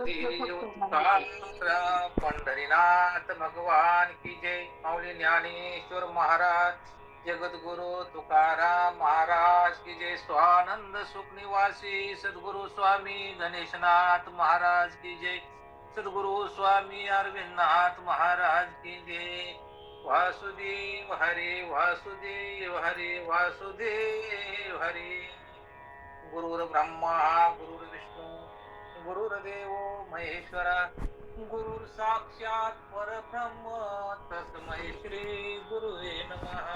देव तुकाराम पंढरीनाथ भगवान की जय. माऊली ज्ञानेश्वर महाराज, जगद्गुरु तुकाराम महाराज की जय. स्वानंद सुख निवासी सद्गुरु स्वामी गणेशनाथ महाराज की जय. सद्गुरु स्वामी अरविंदनाथ महाराज की जय. वासुदेव हरे वासुदेव हरे वासुदेव हरे. गुरुर् ब्रह्मा गुरुर्विष्णू गुरुर्देव महेश्वरा, गुरुर् साक्षात परब्रह्म तस्मै श्री गुरुवे नमः.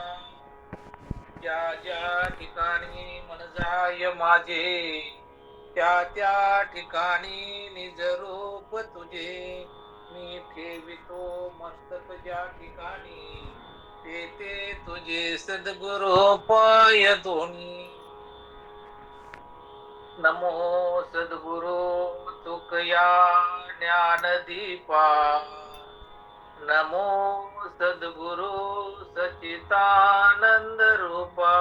ज्या ज्या ठिकाणी मन जाय माझे, त्या त्या ठिकाणी निज रूप तुझे. मी ठेवितो मस्तक ज्या ठिकाणी, ते तुझे सद्गुरु पाय दोन्ही. नमो सद्गुरु तुकया ज्ञानदीपा, नमो सद्गुरु सच्चिदानंद रूपा,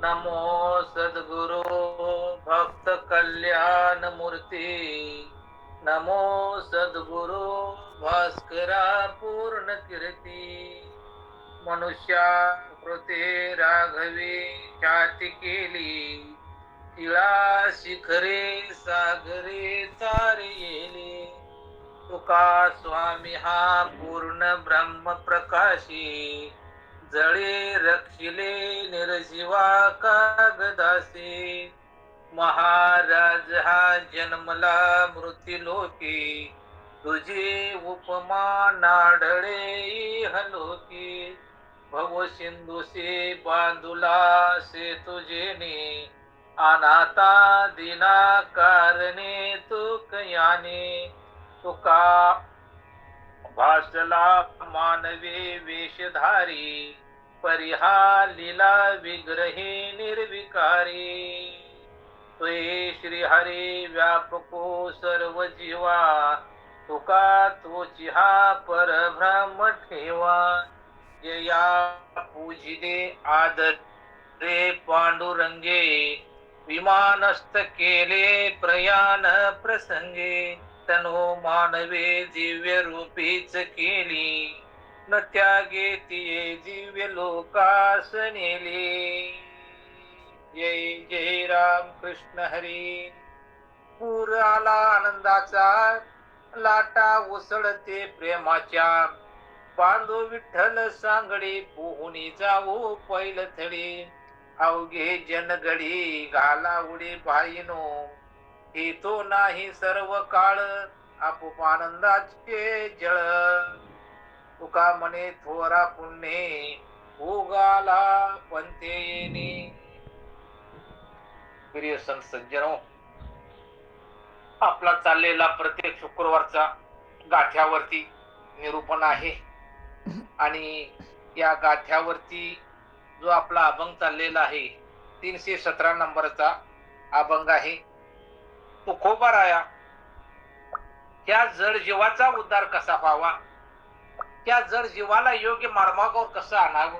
नमो सद्गुरु भक्त कल्याण मूर्ती, नमो सद्गुरु भास्करा पूर्ण कीर्ती. मनुष्या कृते राघवे ख्याती केली, तिळा शिखरे सागरे तारे येले. तुका स्वामी हा पूर्ण ब्रह्म प्रकाशी, जळे रक्षिले निर्जीवा कागदासे. महाराज हा जन्मला मृत्युलोकी, तुझे उपमा नाडळे हलोकी. भव सिंधुसे बांधुला से तुझेने, अनाथा दिना कारणे तुकयाने. तुका भासला मानवे वेशधारी, परिहा लीला विग्रहे निर्विकारी. त्वये श्री हरी व्यापको सर्व जीवा, तुका तोची हा परब्रह्म ठेवा. जया पूजिले आदर रे पांडुरंगे, विमानस्थ केले प्रयाण प्रसंगे. तनो मानवे दिव्य रूपीच केली, न त्यागे तिये दिव्य लोकास नेले. जय जय राम कृष्ण हरी. पूर आला आनंदाचा, लाटा उसळते प्रेमाच्या. बांधो विठ्ठल सांगडे, पोहुनी जाऊ पैलथडी. अवघे जनगडी घाला उडी बाईनो, हे तो नाही सर्व काळ आपोप आनंदाचे जळ. तुका म्हणे थोरा पुण्ये, उगाला पंथे येणे. प्रिय संत सज्जनो, आपला चाललेला प्रत्येक शुक्रवारचा गाठ्यावरती निरूपण आहे. आणि या गाठ्यावरती जो आपला अभंग चाललेला आहे, 317 नंबरचा अभंग आहे. तुकोबाराया, त्या जड जीवाचा उद्धार कसा व्हावा, त्या जड जीवाला योग्य मार्गावर कसं आणावं,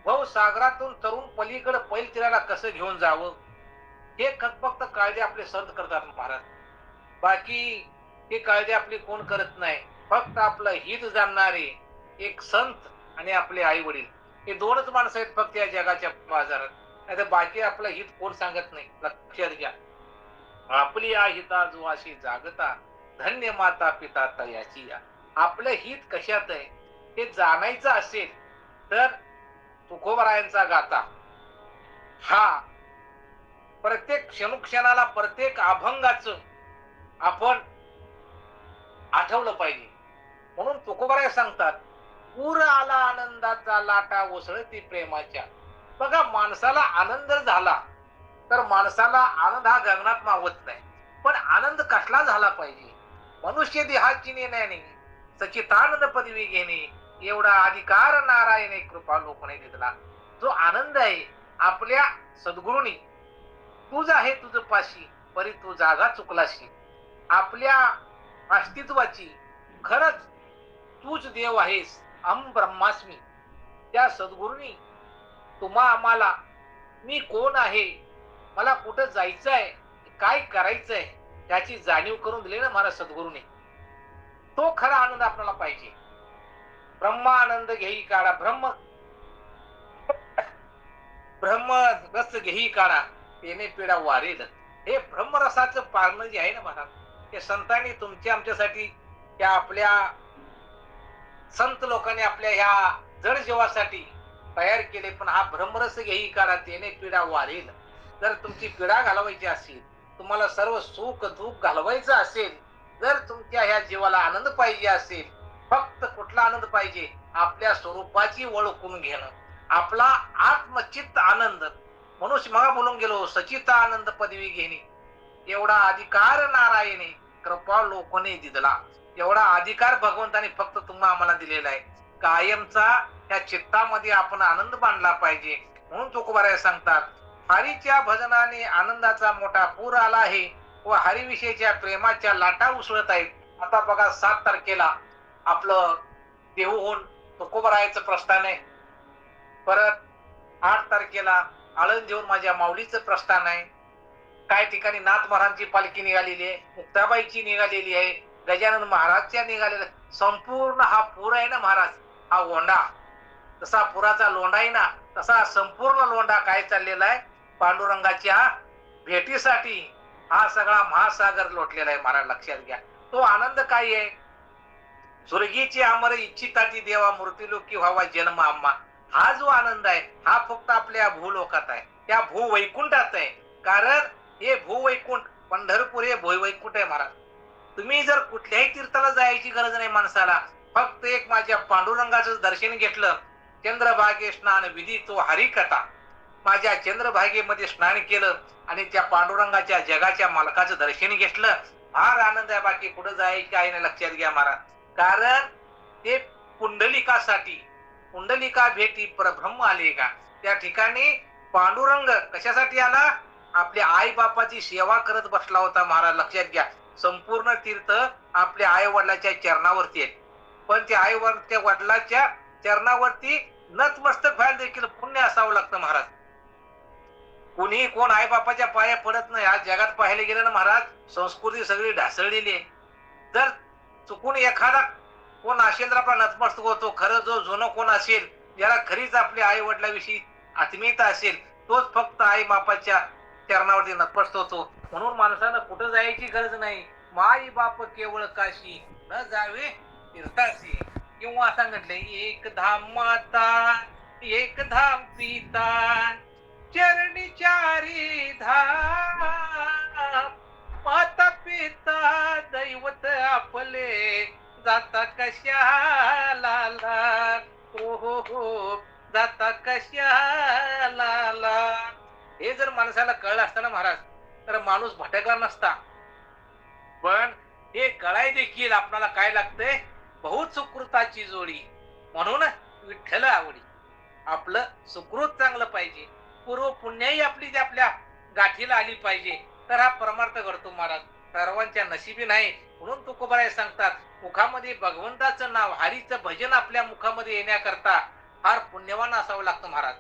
भव सागरातून तरुण पलीकडे पैल तिराला कसं घेऊन जावं, हे फक्त काळजी आपले संत करतात महाराज. बाकी हे काळजी आपली कोण करत नाही. फक्त आपलं हित जाणणारे एक संत आणि आपले आई वडील, हे दोनच माणसं आहेत फक्त या जगाच्या बाजारात. नाही तर बाकी आपलं हित कोण सांगत नाही. लक्षात घ्या, आपली या हिता जो अशी जागता, धन्य माता पिता तयाची या. आपलं हित कशात आहे हे जाणायचं असेल तर तुकोबारायांचा गाथा हा प्रत्येक क्षणोक्षणाला प्रत्येक अभंगाचं आपण आठवलं पाहिजे. म्हणून तुकोबाराय सांगतात, पूर आला आनंदाचा, लाटा उसळती प्रेमाच्या. बघा, माणसाला आनंद झाला तर माणसाला आनंद हा गगनात मावत नाही. पण आनंद कसला झाला पाहिजे? मनुष्य देहाची नेण्याने सच्चिदानंद पदवी घेणे एवढा अधिकार नारायणे कृपा लोकने दिला. जो आनंद आहे आपल्या सद्गुरूंनी, तुझ आहे तुझ पाशी परी तू जागा चुकलाशी. आपल्या अस्तित्वाची खरंच तूच देव आहेस, अहम ब्रह्मास्मी. त्या सद्गुरूंनी तुम्हा आम्हाला मी कोण आहे, मला कुठं जायचं आहे, काय करायचंय त्याची जाणीव करून दिली ना महाराज सद्गुरूने. तो खरा आनंद आपल्याला पाहिजे. ब्रह्मानंद घेई काढा, ब्रह्म रस घेई काढा, तेने पिढा वारेल. हे ब्रह्मरसाचं पारणं जे आहे ना महाराज, ते संतांनी तुमच्या आमच्यासाठी, त्या आपल्या संत लोकांनी आपल्या ह्या जड जीवासाठी तयार केले. पण हा ब्रह्मरस घेई काढा, तेने पिढा वारेल. जर तुमची पिढा घालवायची असेल, तुम्हाला सर्व सुख दुःख घालवायचं असेल, जर तुमच्या ह्या जीवाला आनंद पाहिजे असेल, फक्त कुठला आनंद पाहिजे? आपल्या स्वरूपाची ओळखून घेणं, आपला आत्मचित्त आनंद. मनुष्य मग बोलून गेलो, सचित आनंद पदवी घेणे, एवढा अधिकार नारायणे कृपा लोकने दिला. एवढा अधिकार भगवंताने फक्त तुम्हाला आम्हाला दिलेला आहे. कायमचा त्या चित्तामध्ये आपण आनंद बांधला पाहिजे. म्हणून तुकोबाराय सांगतात, हरीच्या भजनाने आनंदाचा मोठा पूर आला आहे व हरिविषयीच्या प्रेमाच्या लाटा उसळत आहेत. आता बघा 7 तारखेला आपलं देहूहून तुकोबारायचं प्रस्थान आहे. परत 8 तारखेला आळंदीहून माझ्या माऊलीचं प्रस्थान आहे. काही ठिकाणी नाथ महाराजांची पालखी निघालेली आहे, मुक्ताबाईची निघालेली आहे, गजानन महाराजच्या निघालेला. संपूर्ण हा पूर आहे ना महाराज, हा ओंडा, तसा पुराचा लोंढा आहे ना, तसा संपूर्ण लोंढा काय चाललेला आहे? पांडुरंगाच्या भेटीसाठी हा सगळा महासागर लोटलेला आहे महाराज, लक्षात घ्या. तो आनंद काय आहे? स्वर्गीची अमर इच्छिताती देवा मूर्तिलोकी व्हावा जन्म आम्हा. हा जो आनंद आहे हा फक्त आपल्या भूलोकात आहे, त्या भूवैकुंठात आहे. कारण हे भूवैकुंठ पंढरपूर हे भूवैकुंठ आहे महाराज. तुम्ही जर कुठल्याही तीर्थाला जायची गरज नाही माणसाला, फक्त एक माझ्या पांडुरंगाचं दर्शन घेतलं, चंद्रभागे स्नान विधी तो हरिकथा, माझ्या चंद्रभागेमध्ये स्नान केलं आणि त्या पांडुरंगाच्या जगाच्या मालकाचं दर्शन घेतलं, फार आनंद आहे. बाकी कुठं जायचं काही नाही, लक्षात घ्या महाराज. कारण ते पुंडलिकासाठी, पुंडलिका भेटी परब्रह्म आले का, त्या ठिकाणी पांडुरंग कशासाठी आला? आपल्या आई बापाची सेवा करत बसला होता महाराज, लक्षात घ्या. संपूर्ण तीर्थ आपल्या आई वडिलाच्या चरणावरती आहेत, पण त्या आई वडिलाच्या चरणावरती नतमस्तक व्हायला देखील पुण्य असावं लागतं महाराज. कोणी कोण आई बापाच्या पाया पडत नाही. आज जगात पाहायला गेलं ना महाराज, संस्कृती सगळी ढासळलेली आहे. जर चुकून एखादा कोण असेल तर आपला नतमस्तक होतो. खरं जो जुनं कोण असेल, ज्याला खरीच आपल्या आई वडिलाविषयी आत्मीयता असेल, तोच फक्त आई बापाच्या चरणावरती नतमस्तक होतो. म्हणून माणसानं कुठं जायची गरज नाही. माई बाप केवळ काशी न जावे तीर्थाशी. किंवा सांगितले, एक धाम माता एक धाम पिता, चरणी चारी धाम, माता पिता दैवत आपले, जाता कशाला, हो हो हो जाता कशाला. हे जर माणसाला कळलं असतं ना महाराज, तर माणूस भटकला नसता. पण हे कळाय देखील आपल्याला काय लागतंय? बहुत सुकृताची जोडी. म्हणून विठ्ठल आवडी. आपलं सुकृत चांगलं पाहिजे, पूर्व पुण्याही आपली जी आपल्या गाठीला आली पाहिजे, तर हा परमार्थ घडतो महाराज. सर्वांच्या नशिबी नाही. म्हणून तुकोबाराय सांगतात, मुखामध्ये भगवंताचं नाव, हरीचं भजन आपल्या मुखामध्ये येण्याकरता फार पुण्यवान असावं लागतं महाराज.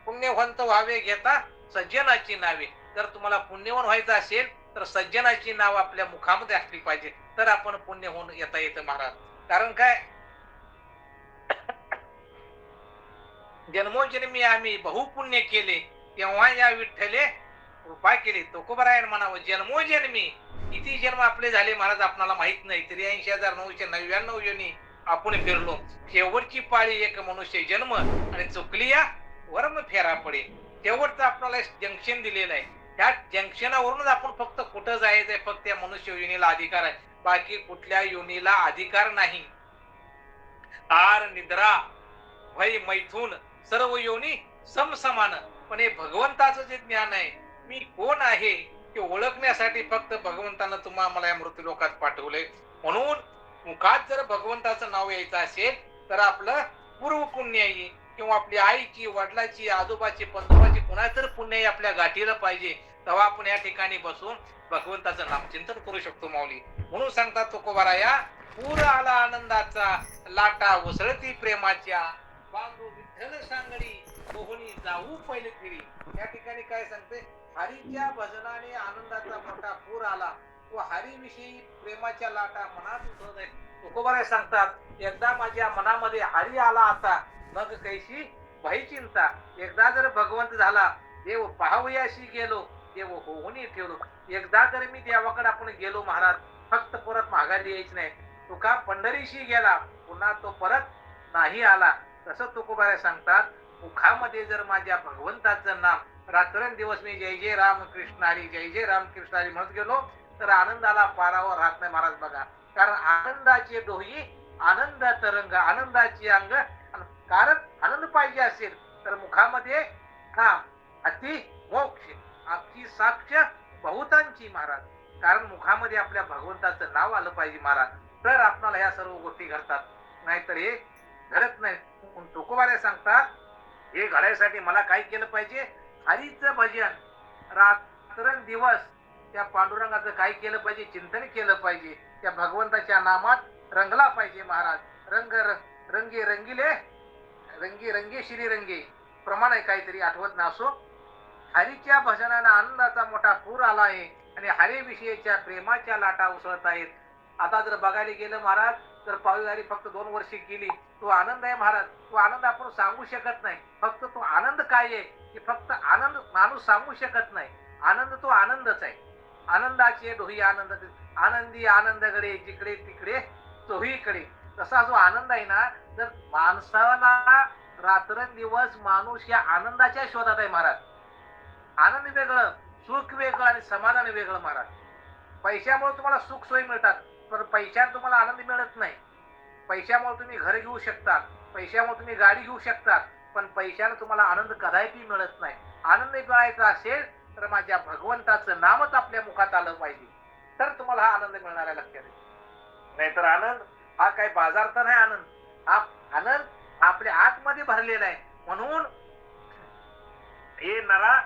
पुण्यवंत व्हावे घेता सज्जनाची नावे. जर तुम्हाला पुण्यवान व्हायचं असेल तर सज्जनाची नाव आपल्या मुखामध्ये असली पाहिजे, तर आपण पुण्य होऊन येता येतं महाराज. कारण काय, जन्मोजन्मी आम्ही बहुपुण्य केले, तेव्हा या विठ्ठले कृपा केली. तुकोबारायण म्हणावं, जन्मोजन्मी किती जन्म आपले झाले महाराज आपल्याला माहित नाही. 83,999 योनी आपण फिरलो. शेवटची पाळी एक मनुष्य जन्म आणि चुकली या वर्म फेरा पडे. शेवटचं आपल्याला जंक्शन दिलेलं आहे. त्या जंक्शनावरूनच आपण फक्त कुठं जायचंय, फक्त त्या मनुष्य योनीला अधिकार आहे, बाकी कुठल्या योनीला अधिकार नाही. आर निद्रा भय मैथून सर्व योनी समसमान. पण हे भगवंताचं जे ज्ञान आहे, मी कोण आहे ते ओळखण्यासाठी फक्त भगवंतानं तुम्हाला मला या मृत्यू लोकात पाठवलंय. म्हणून मुखात जर भगवंताचं नाव यायचं असेल तर आपलं पूर्व पुण्य आहे, किंवा आपली आईची, वडिलाची, आजोबाची, पंजोबाची कुणाच तर पुण्य आपल्या गाठीला पाहिजे, तेव्हा आपण या ठिकाणी बसून भगवंताचं नामचिंतन करू शकतो माऊली. म्हणून सांगतात तुकोबाराया, पूर आला आनंदाचा, लाटा उसळती प्रेमाच्या, बांधू विठ्ठल सांगडी, मोहनी जाऊ पहिले फिरी. या ठिकाणी काय सांगते, हरीच्या भजनाने आनंदाचा मोठा पूर आला व हरीविषयी प्रेमाच्या लाटा मनात उसळत आहेत. तुकोबाराय सांगतात, एकदा माझ्या मनामध्ये हरी आला आता, मग कैशी भाई चिंता. एकदा जर भगवंत झाला, देव पाहावयाशी गेलो, देव होऊनी ठेवलो. एकदा जर मी देवाकडे आपण गेलो महाराज, फक्त परत माघारी यायच नाही. तुका पंढरीशी गेला, पुन्हा तो परत नाही आला. तसं तुकोबाराय सांगतात, मुखामध्ये जर माझ्या भगवंताचं नाम रात्रंदिवस मी जय जय राम कृष्ण हरी, जय जय राम कृष्ण हरी म्हणत गेलो, तर आनंदाला पारावर राहत नाही महाराज. बघा, कारण आनंदाचे डोही आनंद तरंग, आनंदाची अंग. कारण आनंद पाहिजे असेल तर मुखामध्ये नाम अति मोक्ष, आपली साक्ष बहुतांची महाराज. कारण मुखामध्ये आपल्या भगवंताचं नाव आलं पाहिजे महाराज, तर आपल्याला ह्या सर्व गोष्टी घडतात, नाहीतर हे घडत नाही. तुकोबाराय सांगतात, हे घडायसाठी मला काय केलं पाहिजे, हरीचं भजन रात्रंदिवस त्या पांडुरंगाचं काय केलं पाहिजे, चिंतन केलं पाहिजे. त्या भगवंताच्या नामात रंगला पाहिजे महाराज. रंगे रंगीले रंगे रंगे श्री रंगे प्रमाण आहे, काहीतरी आठवत नसो. हरीच्या भजनानं आनंदाचा मोठा पूर आला आहे आणि हरीविषयीच्या प्रेमाच्या लाटा उसळत आहेत. आता जर बघायला गेलं महाराज, तर पावसाळी फक्त 2 वर्षे केली, तो आनंद आहे महाराज. तो आनंद आपण सांगू शकत नाही. फक्त तो आनंद काय आहे, की फक्त आनंद माणूस सांगू शकत नाही. आनंद तो आनंदच आहे. आनंदाचे डोही आनंद, आनंदी आनंदकडे जिकडे तिकडे चोहीकडे. तसा जो आनंद आहे ना, तर माणसाला रात्रंदिवस माणूस या आनंदाच्या शोधात आहे महाराज. आनंद वेगळं, सुख वेगळं आणि समाधान वेगळं महाराज. पैशामुळे तुम्हाला सुख सोयी मिळतात, पण पैशात तुम्हाला आनंद मिळत नाही. पैशामुळे तुम्ही घर घेऊ शकता, पैशामुळे तुम्ही गाडी घेऊ शकता, पण पैशाने तुम्हाला आनंद कदापि मिळत नाही. आनंद मिळायचा असेल तर माझ्या भगवंताचं नामच आपल्या मुखात आलं पाहिजे, तर तुम्हाला हा आनंद मिळणार आहे. लक्षात. नाहीतर आनंद हा काही बाजार तर नाही. आनंद आपल्या आतमध्ये भरलेला आहे. म्हणून हे नरा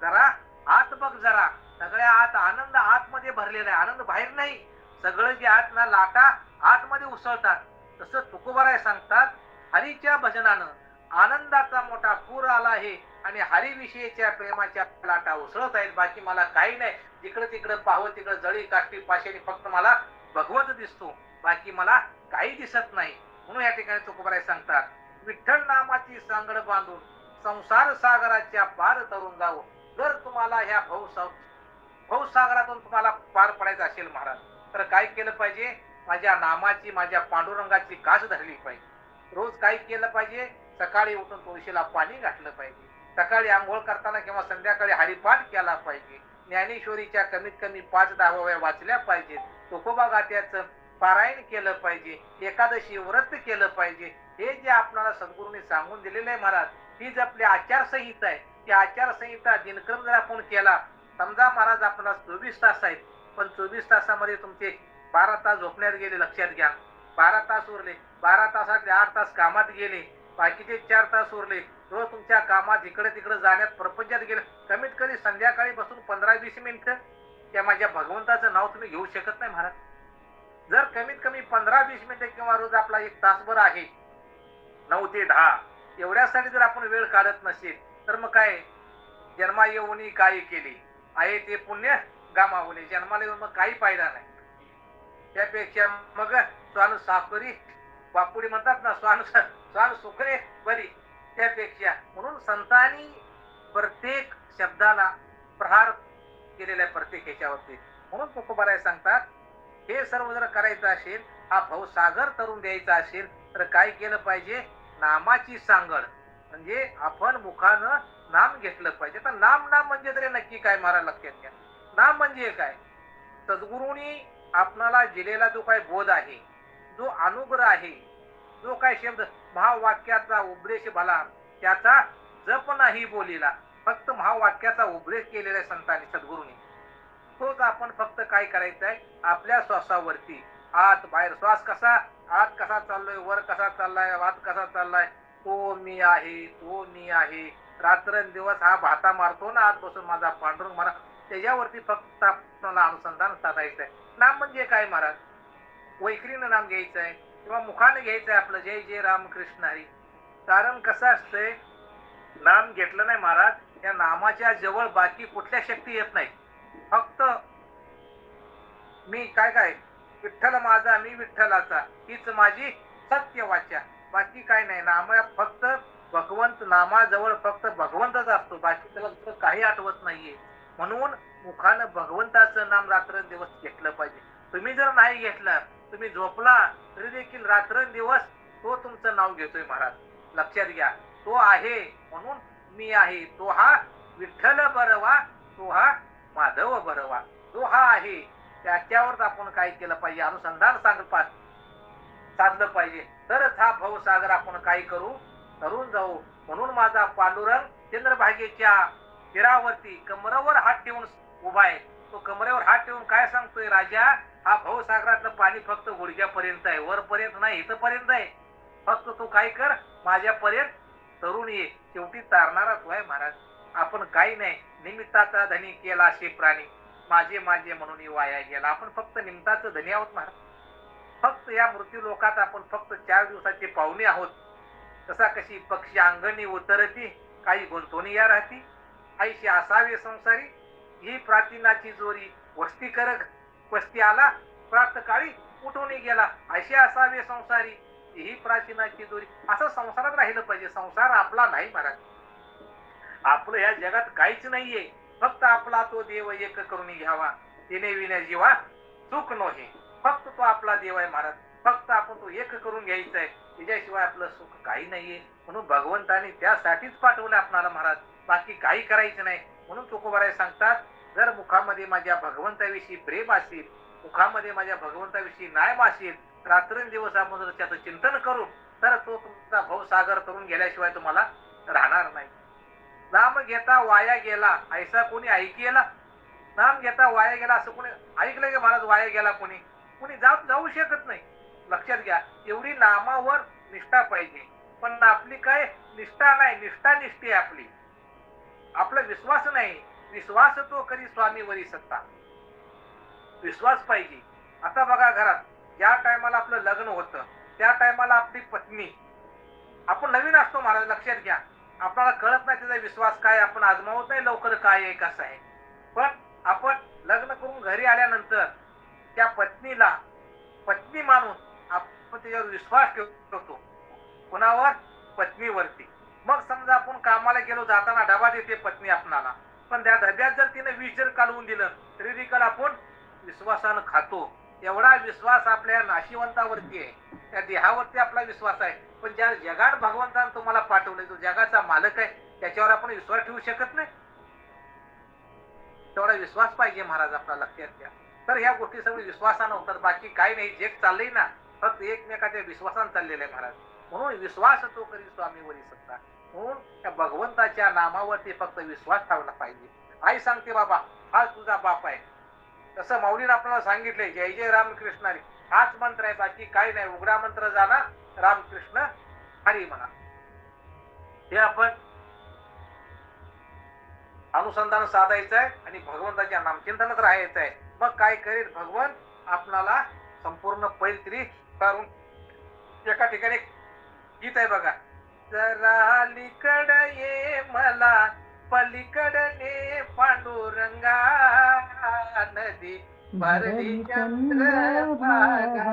जरा आत बघ जरा, सगळ्या आत आनंद आतमध्ये भरलेला आहे, आनंद बाहेर नाही. सगळं जे आत ना लाटा आतमध्ये उसळतात. तसं तुकोबाराय सांगतात, हरीच्या भजनानं आनंदाचा मोठा पूर आला आहे आणि हरीविषयीच्या प्रेमाच्या लाटा उसळत आहेत. बाकी मला काही नाही. जिकडं तिकडं पाहावं तिकडं जळी काष्टी पाशाने फक्त मला भगवंत दिसतो, बाकी मला काही दिसत नाही. म्हणून या ठिकाणी तुकोबाराय सांगतात, विठ्ठल नामाची सांगड बांधून संसार सागराच्या पार तरून जावं. जर तुम्हाला ह्या भवसागरातून तुम्हाला पार पडायचं असेल महाराज, तर काय केलं पाहिजे, माझ्या नामाची माझ्या पांडुरंगाची कास धरली पाहिजे. रोज काय केलं पाहिजे, सकाळी उठून तुळशीला पाणी घातलं पाहिजे, सकाळी आंघोळ करताना किंवा संध्याकाळी हरिपाठ केला पाहिजे, ज्ञानेश्वरीच्या कमीत कमी 5-10 ओव्या वाचल्या पाहिजेत, तुकोबा गाथ्याचं पारायण केलं पाहिजे, एकादशी व्रत केलं पाहिजे. हे जे आपल्याला सद्गुरूंनी सांगून दिलेलं आहे महाराज, हीच आपली आचारसंहिता आहे. ती आचारसंहिता दिनक्रम जर आपण केला, समजा महाराज आपल्याला 24 तास आहेत, पण 24 तासामध्ये तुमचे 12 तास झोपण्यात गेले, लक्षात घ्या. 12 तास उरले, 12 तासातले 8 तास कामात गेले, बाकीचे 4 तास उरले. रोज तुमच्या कामात इकडे तिकडे जाण्यात प्रपंचात गेलं. कमीत कमी संध्याकाळी बसून 15-20 मिनिटं त्या माझ्या भगवंताचं नाव तुम्ही घेऊ शकत नाही महाराज. जर कमीत कमी 15-20 मिनिटं किंवा रोज आपला 1 तासभर आहे, 9 ते 10 एवढ्यासाठी जर आपण वेळ काढत नसेल, तर मग काय, जन्मा येऊनी काय केली आहे ते पुण्य गमावले. जन्माला येऊन मग काही फायदा नाही. त्यापेक्षा मग स्वान साखरी पापुडी म्हणतात ना, स्वान सुखरे बरी. त्यापेक्षा म्हणून संतांनी प्रत्येक शब्दाला प्रहार केलेल्या प्रत्येक ह्याच्यावरती. म्हणून तुकोबाराय सांगतात, हे सर्व जर करायचं असेल, हा भवसागर तरून द्यायचा असेल, तर काय केलं पाहिजे, नामाची सांगड. म्हणजे आपण मुखानं नाम घेतलं पाहिजे. तर नाम म्हणजे तरी नक्की काय महाराज, लक्षात घ्या. नाम म्हणजे काय, सद्गुरूंनी आपणाला दिलेला जो काय बोध आहे, जो अनुग्रह आहे, जो काय शब्द महावाक्याचा उपदेश भला त्याचा जप नाही बोलीला, फक्त महावाक्याचा उपदेश केलेला आहे संतांनी सद्गुरूंनी. तोच आपण फक्त काय करायचं आहे, आपल्या श्वासावरती आत बाहेर, श्वास कसा आत कसा चाललोय, वर कसा चाललाय, आत कसा चाललाय, तो मी आहे, तो मी आहे. रात्रंदिवस हा भाता मारतो ना आत बसून माझा पांडुरंग महाराज, त्याच्यावरती फक्त आपल्याला अनुसंधान साधायचं आहे. नाम म्हणजे काय महाराज, वैखरीनं नाम घ्यायचं आहे किंवा मुखाने घ्यायचं आहे आपलं, जय जय राम कृष्ण हरी. कारण कसं असतंय, नाम घेतलं नाही महाराज, त्या नामाच्या जवळ बाकी कुठल्या शक्ती येत नाही. फक्त मी काय विठ्ठल माझा मी विठ्ठलाचा, हीच माझी सत्य वाचा. बाकी काय नाही. नामा फक्त भगवंत, नामाजवळ फक्त भगवंतच असतो, बाकी त्याला दुसरं काही आठवत नाहीये. म्हणून मुखानं भगवंताचं नाम रात्रंदिवस घेतलं पाहिजे. तुम्ही जर नाही घेतलं, तुम्ही झोपला तरी देखील रात्रंदिवस तो तुमचं नाव घेतोय महाराज. लक्षात घ्या, तो आहे म्हणून मी आहे. तो हा विठ्ठल बरवा, तो हा माधव बरवा. जो हा आहे त्याच्यावर आपण काय केलं पाहिजे, अनुसंधान साधलं पाहिजे. तरच हा भवसागर आपण काय करू, तरून जाऊ. म्हणून माझा पांडुरंग चंद्रभागेच्या तीरावरती कमरेवर हात ठेवून उभा आहे. तो कमरेवर हात ठेवून काय सांगतोय, राजा हा भवसागरातलं पाणी फक्त गुडघ्यापर्यंत आहे, वरपर्यंत नाही, इथपर्यंत आहे. फक्त तू काय कर, माझ्यापर्यंत तरुण ये. शेवटी तारणारा तो आहे महाराज. आपण काही नाही, निमित्ताचा धनी केला असे प्राणी, माझे माझे म्हणून वाया गेला. आपण फक्त निमित्ताचं धनी आहोत महाराज. फक्त या मृत्यू लोकात आपण फक्त 4 दिवसाचे पाहुणे आहोत. तसा कशी पक्षी अंगणी उतरती, काही गुंतवणी या राहती. ऐशी असावे संसारी, ही प्राचीनाची जोरी. वस्ती करक वस्ती आला, प्रातकाळी उठून गेला. अशी असावे संसारी, ही प्राचीनाची जोरी. असं संसारात राहिलं पाहिजे. संसार आपला नाही महाराज. आपलं ह्या जगात काहीच नाहीये. फक्त आपला तो देव एक करून घ्यावा, तिने विना जीवा सुख नव्हे. फक्त तो आपला देव आहे महाराज. फक्त आपण तो एक करून घ्यायचा आहे, त्याच्याशिवाय आपलं सुख काही नाहीये. म्हणून भगवंताने त्यासाठीच पाठवलं आपणाला महाराज, बाकी काही करायचं नाही. म्हणून तुकोबाराय सांगतात, जर मुखामध्ये माझ्या भगवंताविषयी प्रेम असेल, मुखामध्ये माझ्या भगवंताविषयी नाम असेल, रात्रंदिवस आपण जर त्याचं चिंतन करू, तर तो तुमचा भवसागर तरून गेल्याशिवाय तुम्हाला राहणार नाही. नाम घेता वाया गेला ऐसा कोणी ऐकेला. नाम घेता वाया गेला असं कोणी ऐकलं की महाराज? वाया गेला कोणी जाऊ शकत नाही. लक्षात घ्या, एवढी नामावर निष्ठा पाहिजे. पण आपली काय निष्ठा नाही, निष्ठी आपली. आपला विश्वास नाही. विश्वास तो करी स्वामीवरी सत्ता. विश्वास पाहिजे. आता बघा, घरात ज्या टायमाला आपलं लग्न होतं त्या टायमाला आपली पत्नी, आपण नवीन असतो महाराज, लक्षात घ्या, आपल्याला कळत नाही त्याचा विश्वास काय, आपण आजमावत नाही लवकर काय आहे कसं आहे. पण आपण लग्न करून घरी आल्यानंतर त्या पत्नीला पत्नी मानून आपण त्याच्यावर विश्वास ठेवतो. कुणावर? पत्नीवरती. मग समजा आपण कामाला गेलो, जाताना डबा देते पत्नी आपणाला, पण त्या डब्यात जर तिने विष जर काढून दिलं तरी देखील आपण विश्वासानं खातो. एवढा विश्वास आपल्या नाशिवंतावरती आहे, त्या देहावरती आपला विश्वास आहे. पण ज्या जगात भगवंतानं तुम्हाला पाठवलंय, जो जगाचा मालक आहे, त्याच्यावर आपण विश्वास ठेवू शकत नाही. तेवढा विश्वास पाहिजे महाराज आपला, लक्षात घ्या. तर ह्या गोष्टी सगळी विश्वासानं होतात, बाकी काही नाही. जग चाललंय ना, फक्त एकमेकाच्या विश्वासानं चाललेलं आहे महाराज. म्हणून विश्वास तो करी स्वामीवरी सत्ता. म्हणून त्या भगवंताच्या नामावरती फक्त विश्वास ठेवला पाहिजे. आई सांगते, बाबा हा तुझा बाप आहे. तसं माऊलीनं आपल्याला सांगितलंय, जय जय रामकृष्ण हरी, हाच मंत्र आहे, बाकी काही नाही. उघडा मंत्र जाणा, रामकृष्ण हरी म्हणा. हे आपण अनुसंधान साधायचं आहे आणि भगवंताच्या नामचिंतनात राहायचं आहे. मग काय करेल भगवंत, आपणाला संपूर्ण पैतरी करून. एका ठिकाणी गीत आहे बघा, जरा लिकड ये मला पलीकडे पांडुरंगा, नदी भरली चंद्रभागा.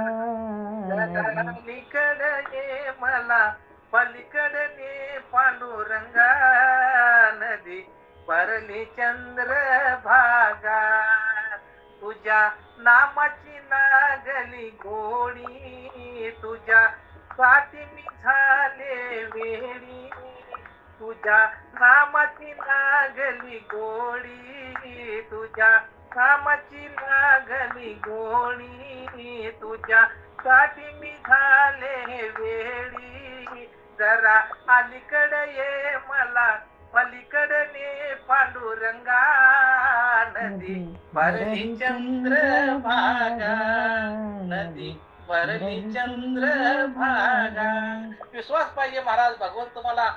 जरा लिकड ये मला पलीकडे पांडुरंगा, नदी भरली चंद्रभागा. तुझ्या नामाची लागली गोडी, तुझ्या साठी मी झाले वेडी. तुझ्या नामाची लागली गोडी, तुझ्या नामाची लागली गोडी. तुझ्या साठी मी झाले वेडी. जरा अलीकडे ये मला पलीकडे पांडुरंगा, नदी भरली चंद्रभागा, नदी भरली चंद्रभागा. विश्वास पाहिजे महाराज. भगवंत तुम्हाला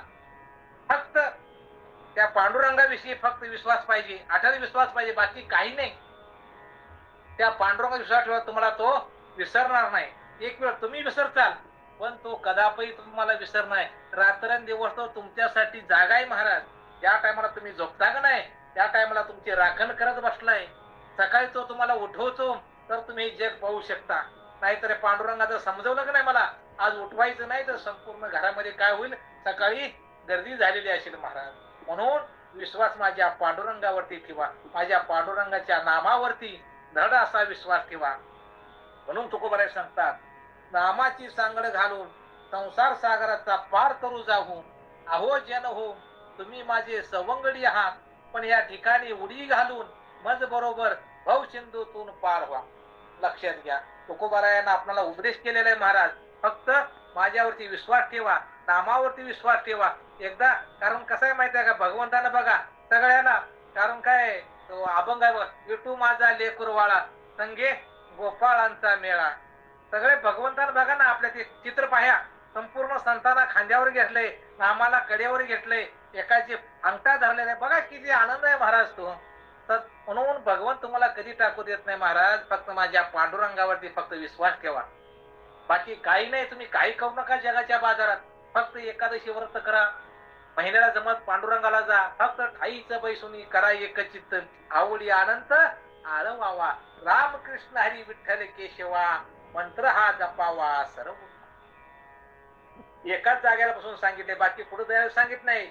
फक्त त्या पांडुरंगाविषयी फक्त विश्वास पाहिजे, अटल विश्वास पाहिजे, बाकी काही नाही. त्या पांडुरंगा विश्वास ठेवा, तुम्हाला तो विसरणार नाही. एक वेळ तुम्ही विसरताल पण तो कदापि तुम्हाला विसरणार. रात्रंदिवस तो तुमच्यासाठी जागा आहे महाराज. ज्या टायमाला तुम्ही झोपता का नाही त्या टायमाला तुमची राखण करत बसलाय. सकाळी तो तुम्हाला उठवतो तर तुम्ही जग पाहू शकता. नाहीतर पांडुरंगाचं समजवलं का नाही मला आज उठवायचं नाही तर संपूर्ण घरामध्ये काय होईल, सकाळी गर्दी झालेली असेल महाराज. म्हणून विश्वास माझ्या पांडुरंगावरती ठेवा, माझ्या पांडुरंगाच्या नामावरती दृढ असा विश्वास ठेवा. म्हणून तुकोबाराय सांगतात, नामाची सांगड घालून संसार सागराचा पार करू जाऊ. अहो जन हो तुम्ही माझे सवंगडी आहात, पण या ठिकाणी उडी घालून मज बरोबर भव सिंधूतून पार व्हा. लक्षात घ्या, तुकोबारायांना आपल्याला उपदेश केलेला आहे महाराज. फक्त माझ्यावरती विश्वास ठेवा, नामावरती विश्वास ठेवा एकदा. कारण कसं आहे माहिती आहे का, भगवंतानं बघा सगळ्याला, कारण काय तो अभंग आहे बघ, विटू माझा लेकुरवाळा संगे गोपाळांचा मेळा. सगळे भगवंतानं बघा ना आपल्या ते चित्र पाह्या, संपूर्ण संतांना खांद्यावर घेतलंय, नामाला कडेवर घेतलंय, एकाची अंगठा धरलेला आहे. बघा किती आनंद आहे महाराज तो. तर म्हणून भगवंत तुम्हाला कधी टाकू देत नाही महाराज. फक्त माझ्या पांडुरंगावरती फक्त विश्वास ठेवा, बाकी काही नाही. तुम्ही काही करू नका जगाच्या बाजारात. फक्त एकादशी व्रत करा, महिन्याला जमत पांडुरंगाला जा, फक्त ठाईचं बैसुनी करा एक चित्त, आवडी अनंत आळवावा. रामकृष्ण हरी विठ्ठल केशवा मंत्र हा जपावा सर्व. एकाच जागेला बसून सांगितले, बाकी पुढे जायला सांगित नाही.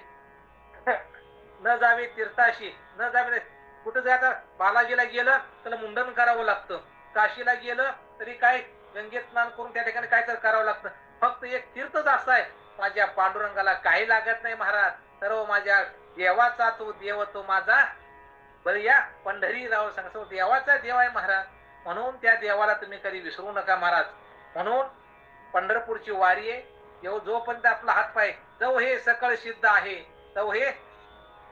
न जावे तीर्थाशी, न जावे कुठे जायचं. बालाजीला गेलं तर मुंडन करावं लागतं, काशीला गेलं तरी काय गंगेत स्नान करून त्या ठिकाणी काय तर करावं लागतं. फक्त एक तीर्थच असा आहे, माझ्या पांडुरंगाला काही लागत नाही महाराज. सर्व माझ्या देवाचा तो देव, तो माझा बलिया पंढरीराव सांगतो देवाचा देव आहे महाराज. म्हणून त्या देवाला तुम्ही कधी विसरू नका महाराज. म्हणून पंढरपूरची वारी आहे, जोपर्यंत आपला हात पाय जो हे सकळ सिद्ध आहे, तो हे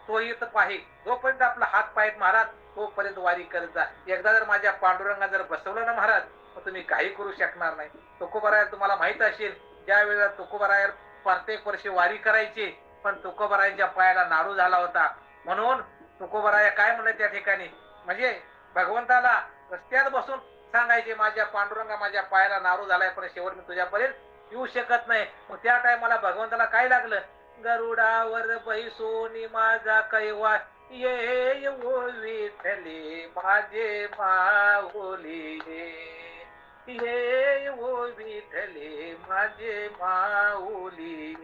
तो येत पाहे, जोपर्यंत आपला हात पाय महाराज तोपर्यंत वारी करत जा. एकदा जर माझ्या पांडुरंगा जर बसवलं ना महाराज, मग तुम्ही काही करू शकणार नाही. तुकोबाराय तुम्हाला माहित असेल, ज्या वेळेला तुकोबाराय प्रत्येक वर्षी वारी करायची, पण तुकोबारायांच्या पायाला नाडू झाला होता. म्हणून तुकोबाराय काय म्हणले त्या ठिकाणी, म्हणजे भगवंताला रस्त्यात बसून सांगायचे, माझ्या पांडुरंगा माझ्या पायाला नारू झालाय, पण शेवट मी तुझ्यापर्यंत येऊ शकत नाही. मग त्या टायमाला भगवंताला काय लागलं, गरुडावर बैसोनी माझा कैवा ये ओ विठ्ठले माझे माऊली, ये ओ विठ्ठले माझे माऊली.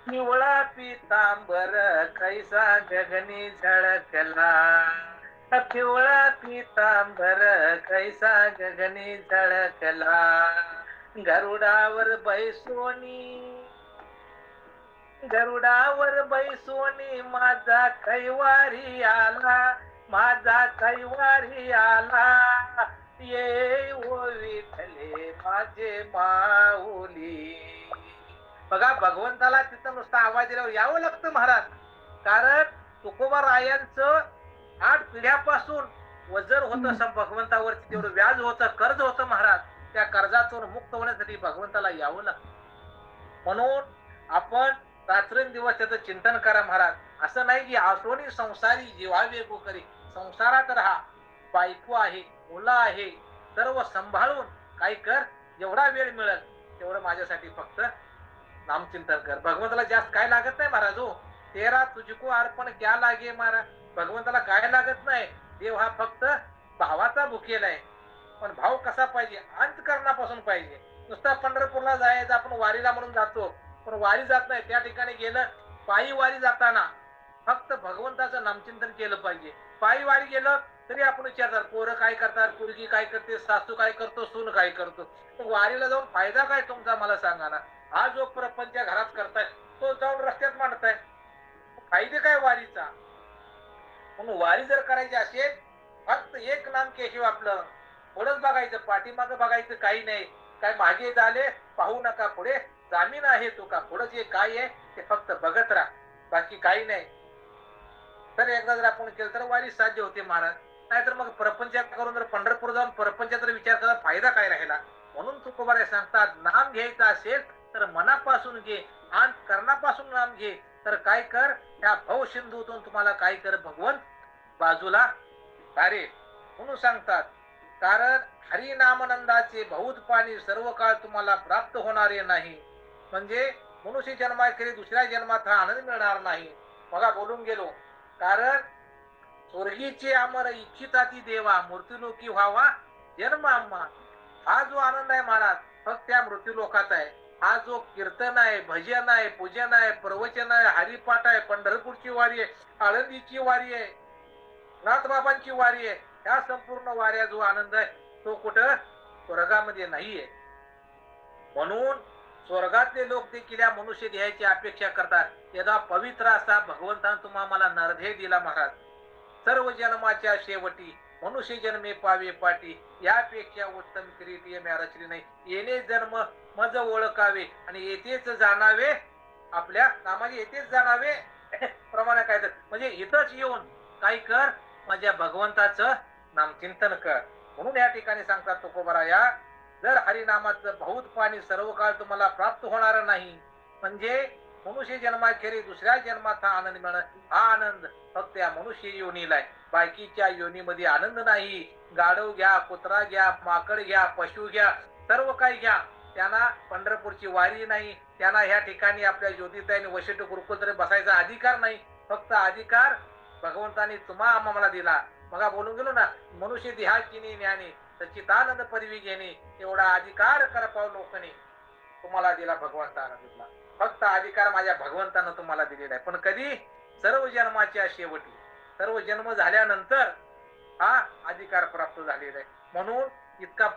निवळा पितांबर कैसा गगनी झळकला, पिवळा पितांबर कैसा गगनी झळकला. गरुडावर बैसोनी माझा कैवारी आला, माझा कैवारी आला. ये ओ विठ्ठले माझे माऊली. बघा भगवंताला तिथं नुसता आवाज दिल्यावर यावं लागतं महाराज. कारण तुकोबारायांचं 8 पिढ्यापासून वजर होतं भगवंतावरती, तेवढं व्याज होतं, कर्ज होतं महाराज. त्या कर्जातून मुक्त होण्यासाठी भगवंताला यावं लागतं. म्हणून आपण रात्रंदिवस त्याचं चिंतन करा महाराज. असं नाही की आठवणी संसारी जीवावे गोकरी, संसारात राहा, बायको आहे, मुलं आहे, सर्व सांभाळून काय कर. जेवढा वेळ मिळेल तेवढं माझ्यासाठी फक्त नामचिंतन कर. भगवंताला जास्त काय लागत नाही महाराज. हो तेरा तुझको अर्पण क्या लागे महाराज. भगवंताला काय लागत नाही. देव हा फक्त भावाचा भुकेला आहे. पण भाव कसा पाहिजे, अंतःकरणापासून पाहिजे. नुसता पंढरपूरला जायचं, आपण वारीला म्हणून जातो, पण वारी जात नाही. त्या ठिकाणी गेलं, पायी वारी जाताना फक्त भगवंताचं नामचिंतन केलं पाहिजे. पायी वारी गेलं तरी आपण विचारतात, पोरं काय करतात, पोरगी काय करते, सासू काय करतो, सून काय करतो. वारीला जाऊन फायदा काय तुमचा मला सांगा ना. हा जो प्रपंच घरात करताय तो जाऊन रस्त्यात मांडताय, फायदे काय वारीचा. म्हणून वारी जर करायची असेल फक्त एक नाम केशव आपलं, पुढंच बघायचं, पाठीमागं बघायचं काही नाही. काय मागे झाले पाहू नका, पुढे जामीन आहे तो का, पुढे जे काय आहे ते फक्त बघत राहा, बाकी काही नाही. तर एकदा जर आपण केलं तर वारी साध्य होते महाराज. नाहीतर मग प्रपंच करून जर पंढरपूर जाऊन प्रपंचाचा विचार करायला फायदा काय राहिला. म्हणून तुकोबाराय सांगतात, नाम घ्यायचं असेल तर मनापासून घे, अंतःकरणापासून नाम घे. तर काय कर, त्या भव सिंधूतून तुम्हाला काय कर भगवंत बाजूला अरे. म्हणून सांगतात, कारण हरिनामानंदाचे बहुत पाणी सर्व काळ तुम्हाला प्राप्त होणारे नाही. म्हणजे मनुष्य जन्माखेरीज दुसऱ्या जन्मात हा आनंद मिळणार नाही. बघा बोलून गेलो. कारण स्वर्गीचे अमर इच्छिताती देवा मृत्यूलोकी व्हावा जन्म आम्हा. हा जो आनंद आहे महाराज फक्त त्या मृत्यूलोकाचा आहे. हा जो कीर्तन आहे, भजन आहे, पूजन आहे, प्रवचन आहे, हरिपाठ आहे, पंढरपूरची वारी आहे, आळंदीची वारी आहे, नाथबाबांची वारी आहे, ह्या संपूर्ण वाऱ्या जो आनंद आहे तो कुठं स्वर्गामध्ये नाहीये. म्हणून स्वर्गातले लोक देखील या मनुष्य देहाची अपेक्षा करतात. यदा पवित्र असा भगवंताने तुम्हाला नरदेह दिला महाराज. सर्व जन्माच्या शेवटी मनुष्य जन्मे पावे पाटी, यापेक्षा उत्तम किरीटी म्या रचली नाही. येणे जन्म मज ओळखावे आणि येथेच जाणावे, आपल्या नामाने येथेच जाणावे प्रमाणे काय तर म्हणजे इथंच येऊन काय कर, माझ्या भगवंताचं नामचिंतन कर. म्हणून या ठिकाणी सांगतात तुकोबाराया, जर हरिनामाचं बहुत पाणी सर्व काळ तुम्हाला प्राप्त होणार नाही, म्हणजे मनुष्य जन्माखेरीज दुसऱ्या जन्मात हा आनंद मिळणार. हा आनंद फक्त या मनुष्य योनीला आहे. बाकीच्या योनीमध्ये आनंद नाही. गाढव घ्या, कुत्रा घ्या, माकड घ्या, पशु घ्या, सर्व काही घ्या, त्यांना पंढरपूरची वारी नाही, त्यांना ह्या ठिकाणी आपल्या ज्योतिताईने वशिष्ठ गुरुकुल तरी बसायचा अधिकार नाही. फक्त अधिकार भगवंताने तुम्हा आम्हाला दिला. बघा बोलून गेलो ना, मनुष्य देहाची ज्ञाने सच्चिदानंद पदवी घेणे एवढा अधिकार करपाव लोकांनी तुम्हाला दिला, भगवंतानं दिला. फक्त अधिकार माझ्या भगवंतानं तुम्हाला दिलेला आहे. पण कधी? सर्व जन्माच्या शेवटी, सर्व जन्म झाल्यानंतर हा अधिकार प्राप्त झालेला आहे. म्हणून इतका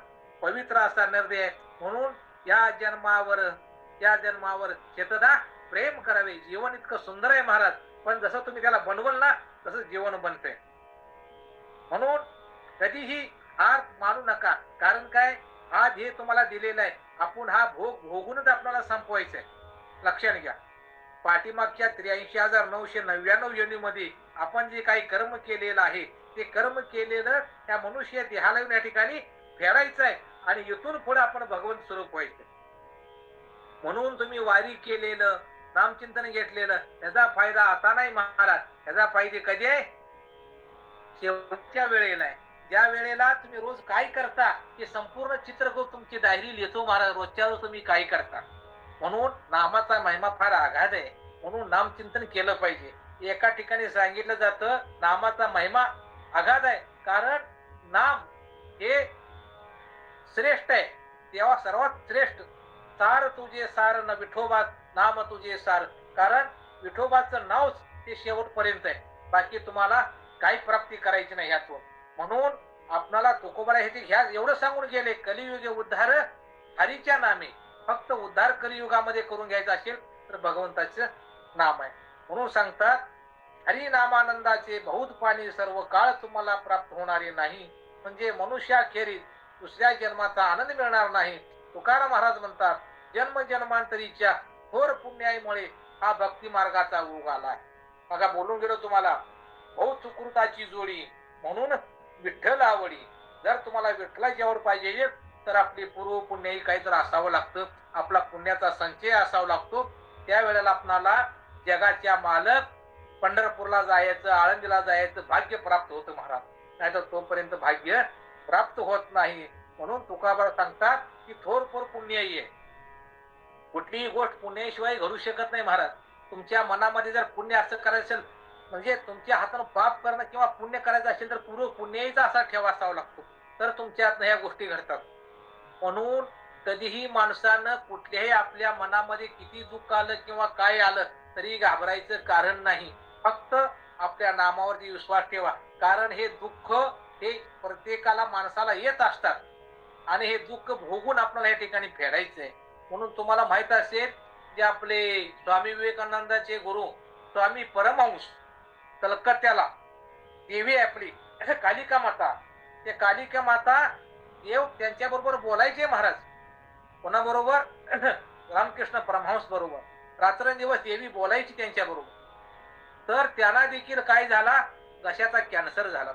पवित्र असा निर्णय आहे. म्हणून या जन्मावर शेतदा प्रेम करावे. जीवन इतकं सुंदर आहे महाराज, पण जसं तुम्ही त्याला बनवल ना तसं जीवन बनते. म्हणून कधीही हार मानू नका. कारण काय, हा ध्येय तुम्हाला दिलेला आहे. आपण हा भोगूनच आपल्याला संपवायचा आहे. लक्षात घ्या. पाठीमागच्या 83,999 योनीमध्ये आपण जे काही कर्म केलेलं आहे ते कर्म केलेलं त्या मनुष्य देहाला या ठिकाणी फेडायचं आहे आणि इथून पुढे आपण भगवंत स्वरूप व्हायचं. म्हणून तुम्ही वारी केलेलं, नामचिंतन घेतलेलं, त्याचा फायदा आता नाही महाराज. त्याचा फायदे कधी आहे? शेवटच्या वेळेला आहे. ज्या वेळेला तुम्ही रोज काय करता हे संपूर्ण चित्र तुमची डायरी लिहितो महाराज. रोजच्या रोज तुम्ही काय करता. म्हणून नामाचा महिमा फार आघात आहे. म्हणून नामचिंतन केलं पाहिजे. एका ठिकाणी सांगितलं जातं नामाचा महिमा आघात आहे, कारण नाम हे श्रेष्ठ आहे. तेव्हा सर्वात श्रेष्ठ सार तुझे सार न विठोबा नाम तुझे सार. कारण विठोबाचं नावच ते शेवटपर्यंत आहे. बाकी तुम्हाला काही प्राप्ती करायची नाही ह्यातून. म्हणून आपणाला तुकोबारा हे घ्या एवढं सांगून गेले, कलियुगे उद्धार हरीच्या नामे. फक्त उद्धार कलियुगामध्ये करून घ्यायचा असेल तर भगवंताचं नाम आहे. म्हणून सांगतात हरिनामानंदाचे बहुत पाणी सर्व काळ तुम्हाला प्राप्त होणारे नाही, म्हणजे मनुष्याखेरीज दुसऱ्या जन्माचा आनंद मिळणार नाही. तुकाराम महाराज म्हणतात, जन्म जन्मांतरीच्या थोर पुण्याईमुळे हा भक्ती मार्गाचा ओघ आला. बघा बोलून गेलो तुम्हाला, बहुत सुकृताची जोडी म्हणून विठ्ठल आवडी. जर तुम्हाला विठ्ठलाची आवड पाहिजे तर आपली पूर्व पुण्याई काहीतरी असावं लागतं. आपला पुण्याचा संचय असावा लागतो. त्यावेळेला आपणाला जगाच्या मालक पंढरपूरला जायचं, आळंदीला जायचं भाग्य प्राप्त होतं महाराज. नाहीतर तोपर्यंत भाग्य प्राप्त होत नाही. म्हणून तुकाबार सांगतात की थोरपोर पुण्याई आहे. कुठलीही गोष्ट पुण्याशिवाय घडू शकत नाही महाराज. तुमच्या मनामध्ये जर पुण्य असं करायचं असेल, म्हणजे तुमच्या हातानं पाप करणं किंवा पुण्य करायचं असेल तर पूर्व पुण्याईचा असा ठेव असावा लागतो, तर तुमच्यात ह्या गोष्टी घडतात. म्हणून कधीही माणसानं कुठल्याही आपल्या मनामध्ये किती दुःख आलं किंवा काय आलं तरी घाबरायचं कारण नाही. फक्त आपल्या नामावरती विश्वास ठेवा. कारण हे दुःख हे प्रत्येकाला माणसाला येत असतात आणि हे दुःख भोगून आपल्याला या ठिकाणी फेडायचंय. म्हणून तुम्हाला माहित असेल जे आपले स्वामी विवेकानंदाचे गुरु स्वामी परमहंस कलकत्त्याला देवी आपली कालिका माता, ते कालिका माता देव त्यांच्या बरोबर बोलायचे महाराज. कोणाबरोबर? रामकृष्ण परमहंस बरोबर रात्रंदिवस देवी बोलायची त्यांच्या बरोबर. तर त्यांना देखील काय झाला, घशाचा कॅन्सर झाला.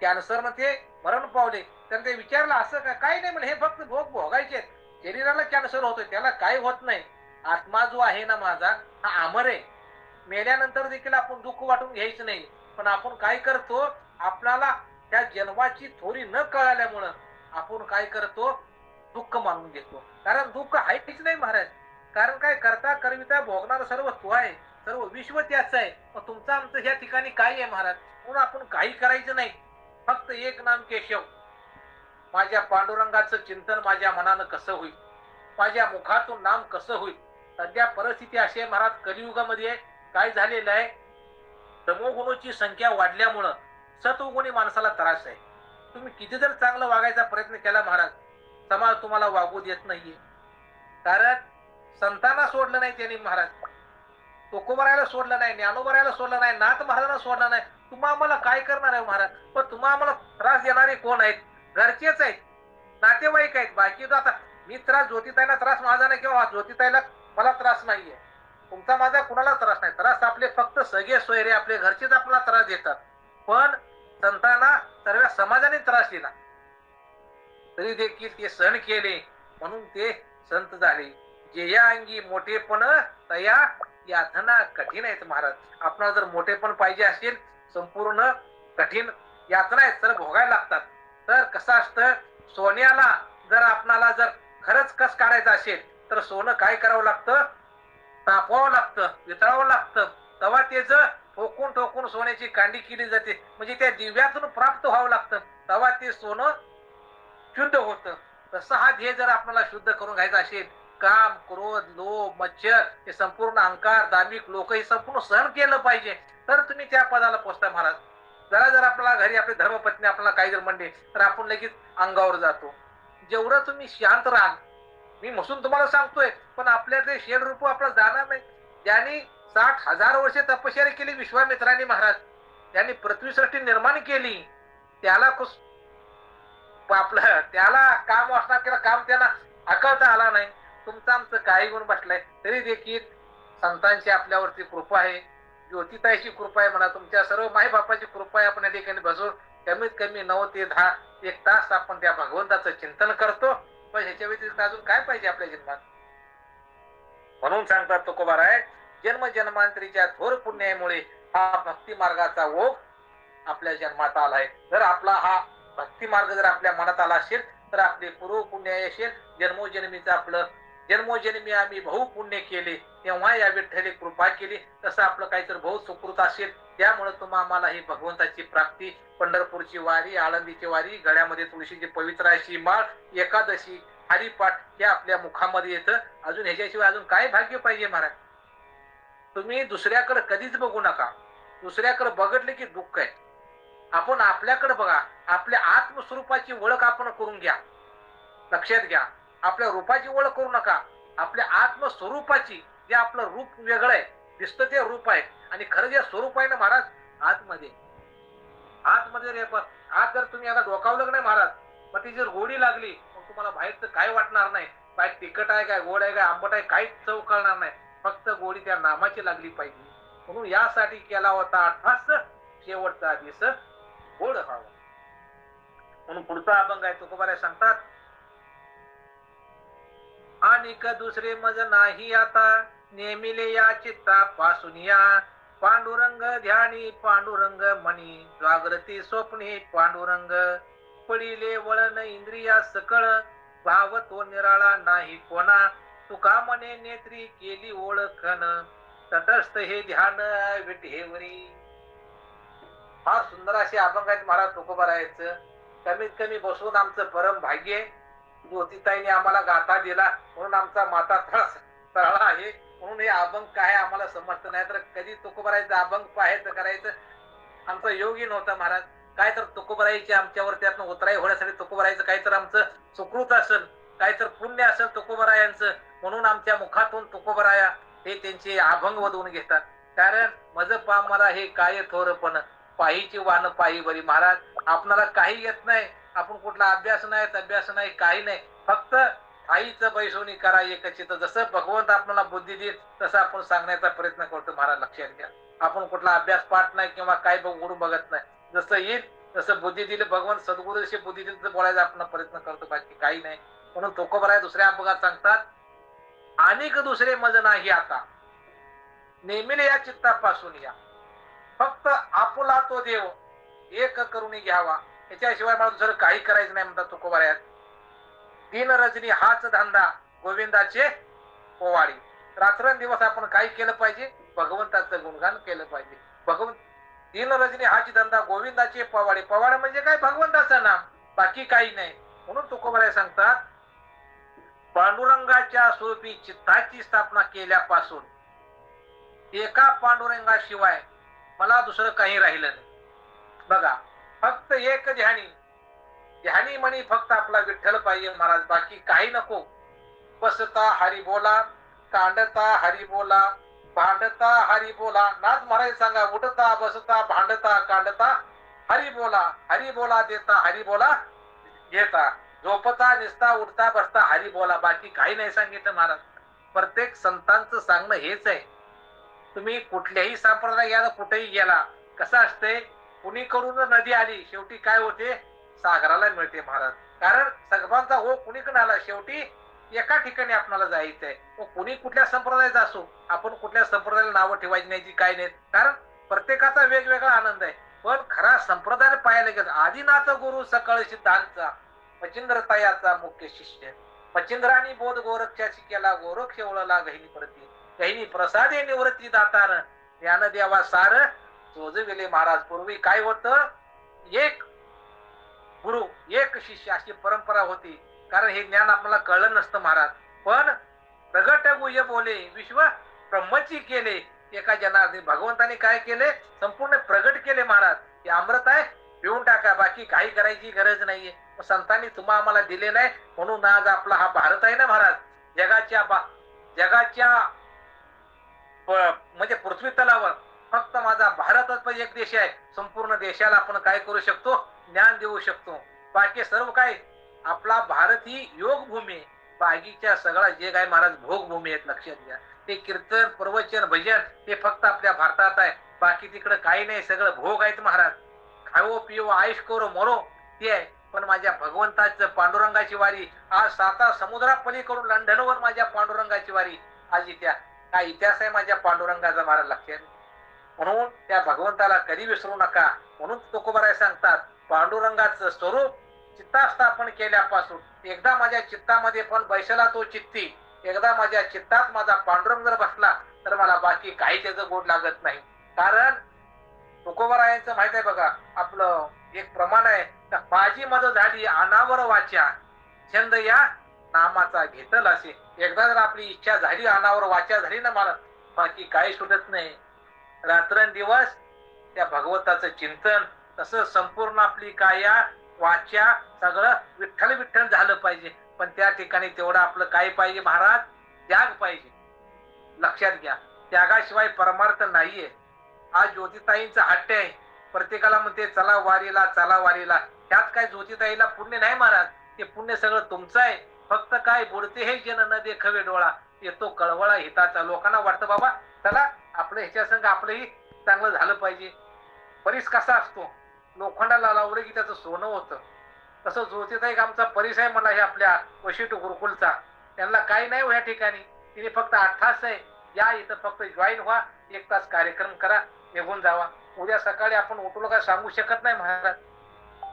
कॅन्सरनं ते मरण पावले. त्यांनी ते विचारलं असं काय नाही म्हणजे हे फक्त भोग भोगायचे. शरीराला कॅन्सर होतोय त्याला काय होत नाही. आत्मा जो आहे ना माझा हा अमर आहे. मेल्यानंतर देखील आपण दुःख वाटून घ्यायचं नाही. पण आपण काय करतो, आपल्याला त्या जन्माची थोडी न कळाल्यामुळं आपण काय करतो, दुःख मानून घेतो. कारण दुःख आहेच नाही महाराज. कारण काय, करता करविता भोगणारा सर्व तो आहे, सर्व विश्व त्याच आहे. मग तुमचं आमचं ह्या ठिकाणी काय आहे महाराज? म्हणून आपण काही करायचं नाही, फक्त एक नाम केशव. माझ्या पांडुरंगाचं चिंतन माझ्या मनानं कसं होईल, माझ्या मुखातून नाम कसं होईल. सध्या परिस्थिती अशी आहे महाराज, कलियुगामध्ये काय झालेलं आहे, तमोगुणाची संख्या वाढल्यामुळं सत्वगुणी माणसाला त्रास आहे. तुम्ही किती जर चांगलं वागायचा प्रयत्न केला महाराज, समाज तुम्हाला वागू देत नाहीये. कारण संतांना सोडलं नाही त्यांनी महाराज, तुकोबारायला सोडलं नाही, ज्ञानोबारायला सोडलं नाही, नाथ महाराजांना सोडलं नाही. तुम्हा आम्हाला काय करणार आहे महाराज? पण तुम्हा आम्हाला त्रास देणारे कोण आहेत? घरचेच आहेत, नातेवाईक आहेत. बाकी आता मी त्रास, ज्योतिताईला त्रास माझा नाही, किंवा ज्योतिताईला मला त्रास नाहीये. तुमचा माझा कुणाला त्रास नाही. त्रास आपले फक्त सगळे सोयरे, आपले घरचेच आपल्याला त्रास देतात. पण संतांना सर्व समाजाने त्रास दिला, तरी देखील ते सहन केले, म्हणून ते संत झाले. जे या अंगी मोठेपण तया यातना कठीण आहेत महाराज. आपल्याला जर मोठेपण पाहिजे असेल, संपूर्ण कठीण यातना आहेत, तर भोगायला लागतात. तर कसं असतं, सोन्याला जर आपणाला जर खरंच कस काढायचं असेल, तर सोनं काय करावं लागतं, तापवावं लागतं, वितळावं लागतं. तेव्हा त्याचं ठोकून ठोकून सोन्याची कांडी केली जाते, म्हणजे त्या दिव्यातून प्राप्त व्हावं लागतं, तेव्हा ते सोनं शुद्ध होतं. तसं हा ध्येय जर आपल्याला शुद्ध करून घ्यायचा असेल, काम, क्रोध, लोभ, मच्छर, हे संपूर्ण अहंकार, दार्मिक लोक हे संपूर्ण सहन केलं पाहिजे, तर तुम्ही त्या पदाला पोचता महाराज. जरा जर आपल्याला घरी आपली धर्मपत्नी आपल्याला काही जर म्हणले, तर आपण लगेच अंगावर जातो. जेवढं तुम्ही शांत राहाल, मी म्हणून तुम्हाला सांगतोय, पण आपल्या ते शेड रूप आपल्याला जाणार नाही. ज्यांनी 60,000 वर्षे तपश्चर्या केली विश्वामित्रांनी महाराज, त्यांनी पृथ्वीसृष्टी निर्माण केली, त्याला आपलं त्याला काम वासना केलं, काम त्यांना आकळता आला नाही. तुमचं आमचं काही गुण बसलाय, तरी देखील संतांची आपल्यावरती कृपा आहे, ज्योतिताईची कृपा आहे म्हणा, तुमच्या सर्व माई बापाची कृपा आहे. आपण या ठिकाणी बसून कमीत कमी 9 ते 10 एक तास आपण त्या भगवंताचं चिंतन करतो. पण ह्याच्या व्यतिरिक्त अजून काय पाहिजे आपल्या जन्मात? म्हणून सांगतात तुकोबाराय, जन्म जन्मांतरीच्या थोर पुण्यामुळे हा भक्ती मार्गाचा ओघ आपल्या जन्मात आलाय. जर आपला हा भक्ती मार्ग जर आपल्या मनात आला असेल, तर आपले पूर्व पुण्य असेल, जन्मोजन्मीचं आपलं जन्मोजन्मी आम्ही बहु पुण्य केले, तेव्हा या विठ्ठले कृपा केली. तसं आपलं काहीतरी बहु सुकृत असेल, त्यामुळे तुम्हा आम्हाला ही भगवंताची प्राप्ती, पंढरपूरची वारी, आळंदीची वारी, गळ्यामध्ये तुळशीची पवित्र अशी माळ, एकादशी, हरिपाठ हे आपल्या मुखामध्ये येतं. अजून ह्याच्याशिवाय अजून काय भाग्य पाहिजे महाराज? तुम्ही दुसऱ्याकडे कधीच बघू नका. दुसऱ्याकडे बघितले की दुःख आहे. आपण आपल्याकडे बघा, आपल्या आत्मस्वरूपाची ओळख आपण करून घ्या. लक्षात घ्या, आपल्या रूपाची ओळख करू नका, आपल्या आत्मस्वरूपाची. जे आपलं रूप वेगळं आहे, दिसतं ते रूप आहे, आणि खरं जे स्वरूप आहे ना महाराज, आतमध्ये आतमध्ये आत जर तुम्ही आता डोकावलं नाही महाराज, मग ती जर गोडी लागली, मग तुम्हाला बाहेरचं काय वाटणार नाही. बाहेर तिखट आहे काय, गोड आहे काय, आंबट आहे, काहीच चव कळणार नाही. फक्त गोडी त्या नामाची लागली पाहिजे. म्हणून यासाठी केला होता अठ्ठास, शेवटचा दिवस गोड व्हावा. म्हणून पुढचा अभंग आहे, तुकोबाराय सांगतात, आणि दुसरे मज नाही आता, नेमिले या चित्ता पासून या. पांडुरंग ध्यानी पांडुरंग मनी, जागृती स्वप्ने पांडुरंग. पडिले वळण इंद्रिया सकळ, भाव तो निराळा नाही कोणा. तुका मने नेत्री केली ओळखन, तटस्थ हे ध्यान विठेवरी. फार सुंदर असे अभंग आहेत महाराज तुकोबारायचं. कमीत कमी बसून आमचं परम भाग्य आहे. ज्योतिताईने आम्हाला गाथा दिला, म्हणून आमचा माता तळला आहे. म्हणून हे अभंग काय आम्हाला समजत नाही, तर कधी तुकोबारायचं अभंग पाहायचं करायचं आमचं योगी नव्हतं महाराज. काय तर तुकोबारायची आमच्यावर त्यातनं उतराई होण्यासाठी तुकोबारायचं काय तर आमचं सुकृत असेल, काय तर पुण्य असेल तुकोबारायांचं, म्हणून आमच्या मुखातून तुकोबाराया हे त्यांचे अभंग वधवून घेतात. कारण मज पा मला हे काय थोरपण, पायीची वाहन पायी बरी. महाराज आपणाला काही येत नाही, आपण कुठला अभ्यास नाही, काही नाही, फक्त आईचं बैसोनी करा एकचित. जसं भगवंत आपल्याला बुद्धी देईल तसं आपण सांगण्याचा प्रयत्न करतो महाराज. लक्षात घ्या, आपण कुठला अभ्यास पाठ नाही किंवा काय उडून बघत नाही. जसं येईल तसं बुद्धी दिली भगवंत, सद्गुरु जशी बुद्धी दिली तर बोलायचा आपण प्रयत्न करतो, बाकी काही नाही. म्हणून तुकोबाराय दुसऱ्या अभंगात सांगतात, अनेक दुसरे मज नाही आता, नेमिले या चित्तापासून या. फक्त आपुला तो देव एक करून घ्यावा. याच्याशिवाय मला दुसरं काही करायचं नाही म्हणतात तुकोबाऱ्यात. दिन रजनी हाच धंदा गोविंदाचे पोवाडी. रात्रंदिवस आपण काय केलं पाहिजे? भगवंताचं गुणगान केलं पाहिजे. भगवंत दिन रजनी हाच धंदा गोविंदाचे पोवाडे. पोवाडे म्हणजे काय? भगवंताचं नाम, बाकी काही नाही. म्हणून तुकोबाराय सांगतात, पांडुरंगाच्या स्वरूपी चित्ताची स्थापना केल्यापासून एका पांडुरंगाशिवाय मला दुसरं काही राहिलं नाही. बघा, फक्त एक ध्यानी ध्यानी म्हणी फक्त आपला विठ्ठल पाहिजे महाराज, बाकी काही नको. बसता हरी बोला, कांडता हरी बोला, भांडता हरी बोला. नाथ महाराज सांगा, उठता बसता भांडता कांडता हरी बोला देता हरी बोला घेता, झोपता निसता उठता बसता हरी बोला, बाकी काही नाही सांगितलं महाराज. प्रत्येक संतांचं सांगणं हेच आहे. तुम्ही कुठल्याही संप्रदाय घ्या, कुठेही गेला, कसं असते, कुणीकडून नदी आली शेवटी काय होते? सागराला मिळते महाराज. कारण सगळ्यांचा हो कुणीकडे आला, शेवटी एका ठिकाणी आपल्याला जायचंय. कुणी कुठल्या संप्रदायाचा असो, आपण कुठल्या संप्रदायाला नावं ठेवायची नाही, काही नाही. कारण प्रत्येकाचा वेगवेगळा आनंद आहे. पण खरा संप्रदाय पाहायला गेला, आदिनाथ गुरु सकळ सिद्धांचा, मचिंद्र तयाचा मुख्य शिष्य, मचिंद्रानी बोध गोरक्षाची केला, गोरक्ष ओळला गहिनी प्रती, गहिनी प्रसादे निवृत्ती दातार, ज्ञानदेवा सार सोजविले महाराज. पूर्वी काय होतं? एक गुरु एक शिष्य अशी परंपरा होती. कारण हे ज्ञान आपल्याला कळलं नसतं महाराज. पण प्रगट गुह्य बोले विश्व ब्रह्मची केले, एका जनार्दनी भगवंताने काय केले? संपूर्ण प्रगट केले महाराज. हे अमृत आहे, पिऊन टाका, बाकी काही करायची गरज नाहीये. संतांनी तुम्हा आम्हाला दिलेला आहे. म्हणून आज आपला हा भारत आहे ना महाराज, जगाच्या म्हणजे पृथ्वी तलावर फक्त माझा भारतच एक देश आहे. संपूर्ण देशाला आपण काय करू शकतो? ज्ञान देऊ शकतो. बाकी सर्व काय, आपला भारत ही योग भूमी आहे. बाकीच्या सगळा जे काय महाराज भोग भूमी आहेत, लक्षात घ्या. ते कीर्तन प्रवचन भजन हे फक्त आपल्या भारतात आहे. बाकी तिकडे काही नाही, सगळं भोग आहेत महाराज. खाओ पिओ आयुष करो मरो ते आहे. पण माझ्या भगवंताचं पांडुरंगाची वारी आज 7 समुद्रापलीकडून लंडनवर माझ्या पांडुरंगाची वारी आज इतिहास. काय इतिहास आहे माझ्या पांडुरंगाचा महाराज, लक्षात. म्हणून त्या भगवंताला कधी विसरू नका. म्हणून तुकोबाराय सांगतात, पांडुरंगाचं स्वरूप चित्तास्थापन केल्यापासून एकदा माझ्या चित्तामध्ये पण बैसला तो चित्ती, एकदा माझ्या चित्तात माझा पांडुरंग जर बसला तर मला बाकी काही त्याचं गोड लागत नाही. कारण तुकोबारायांचं माहित आहे बघा, आपलं एक प्रमाण आहे, माझी मद झाली अनावर वाचा, छंद या नामाचा घेतल असे. एकदा जर आपली इच्छा झाली, अनावर वाचा झाली ना मला, बाकी काही सुटत नाही. रात्रंदिवस त्या भगवंताचं चिंतन, तसं संपूर्ण आपली काया वाचा सगळं विठ्ठल विठ्ठल झालं पाहिजे. पण त्या ठिकाणी तेवढं आपलं काय पाहिजे महाराज? त्याग पाहिजे. लक्षात घ्या, त्यागाशिवाय परमार्थ नाहीये. आज ज्योतिताईंचा हट्ट आहे, प्रत्येकाला म्हणते चला वारीला चला वारीला. त्यात काय ज्योतिताईला पुण्य नाही महाराज, ते पुण्य सगळं तुमचं आहे. फक्त काय बोलते हे जन न देखवे डोळा, येतो कळवळा हिताचा. लोकांना वाटतं बाबा चला आपलं ह्याच्या संग आपलंही चांगलं झालं पाहिजे. परीस कसा असतो, लोखंडाला लावलं की त्याचं सोनं होतं. तसं ज्योतिताई आमचा परीस आहे मला, हे आपल्या वशिष्ठ गुरुकुलचा. त्यांना काही नाही या ठिकाणी, तिने फक्त 8 तास आहे, या इथं फक्त जॉईन व्हा, 1 तास कार्यक्रम करा, निघून जावा. उद्या सकाळी आपण उठलो काय सांगू शकत नाही महाराज.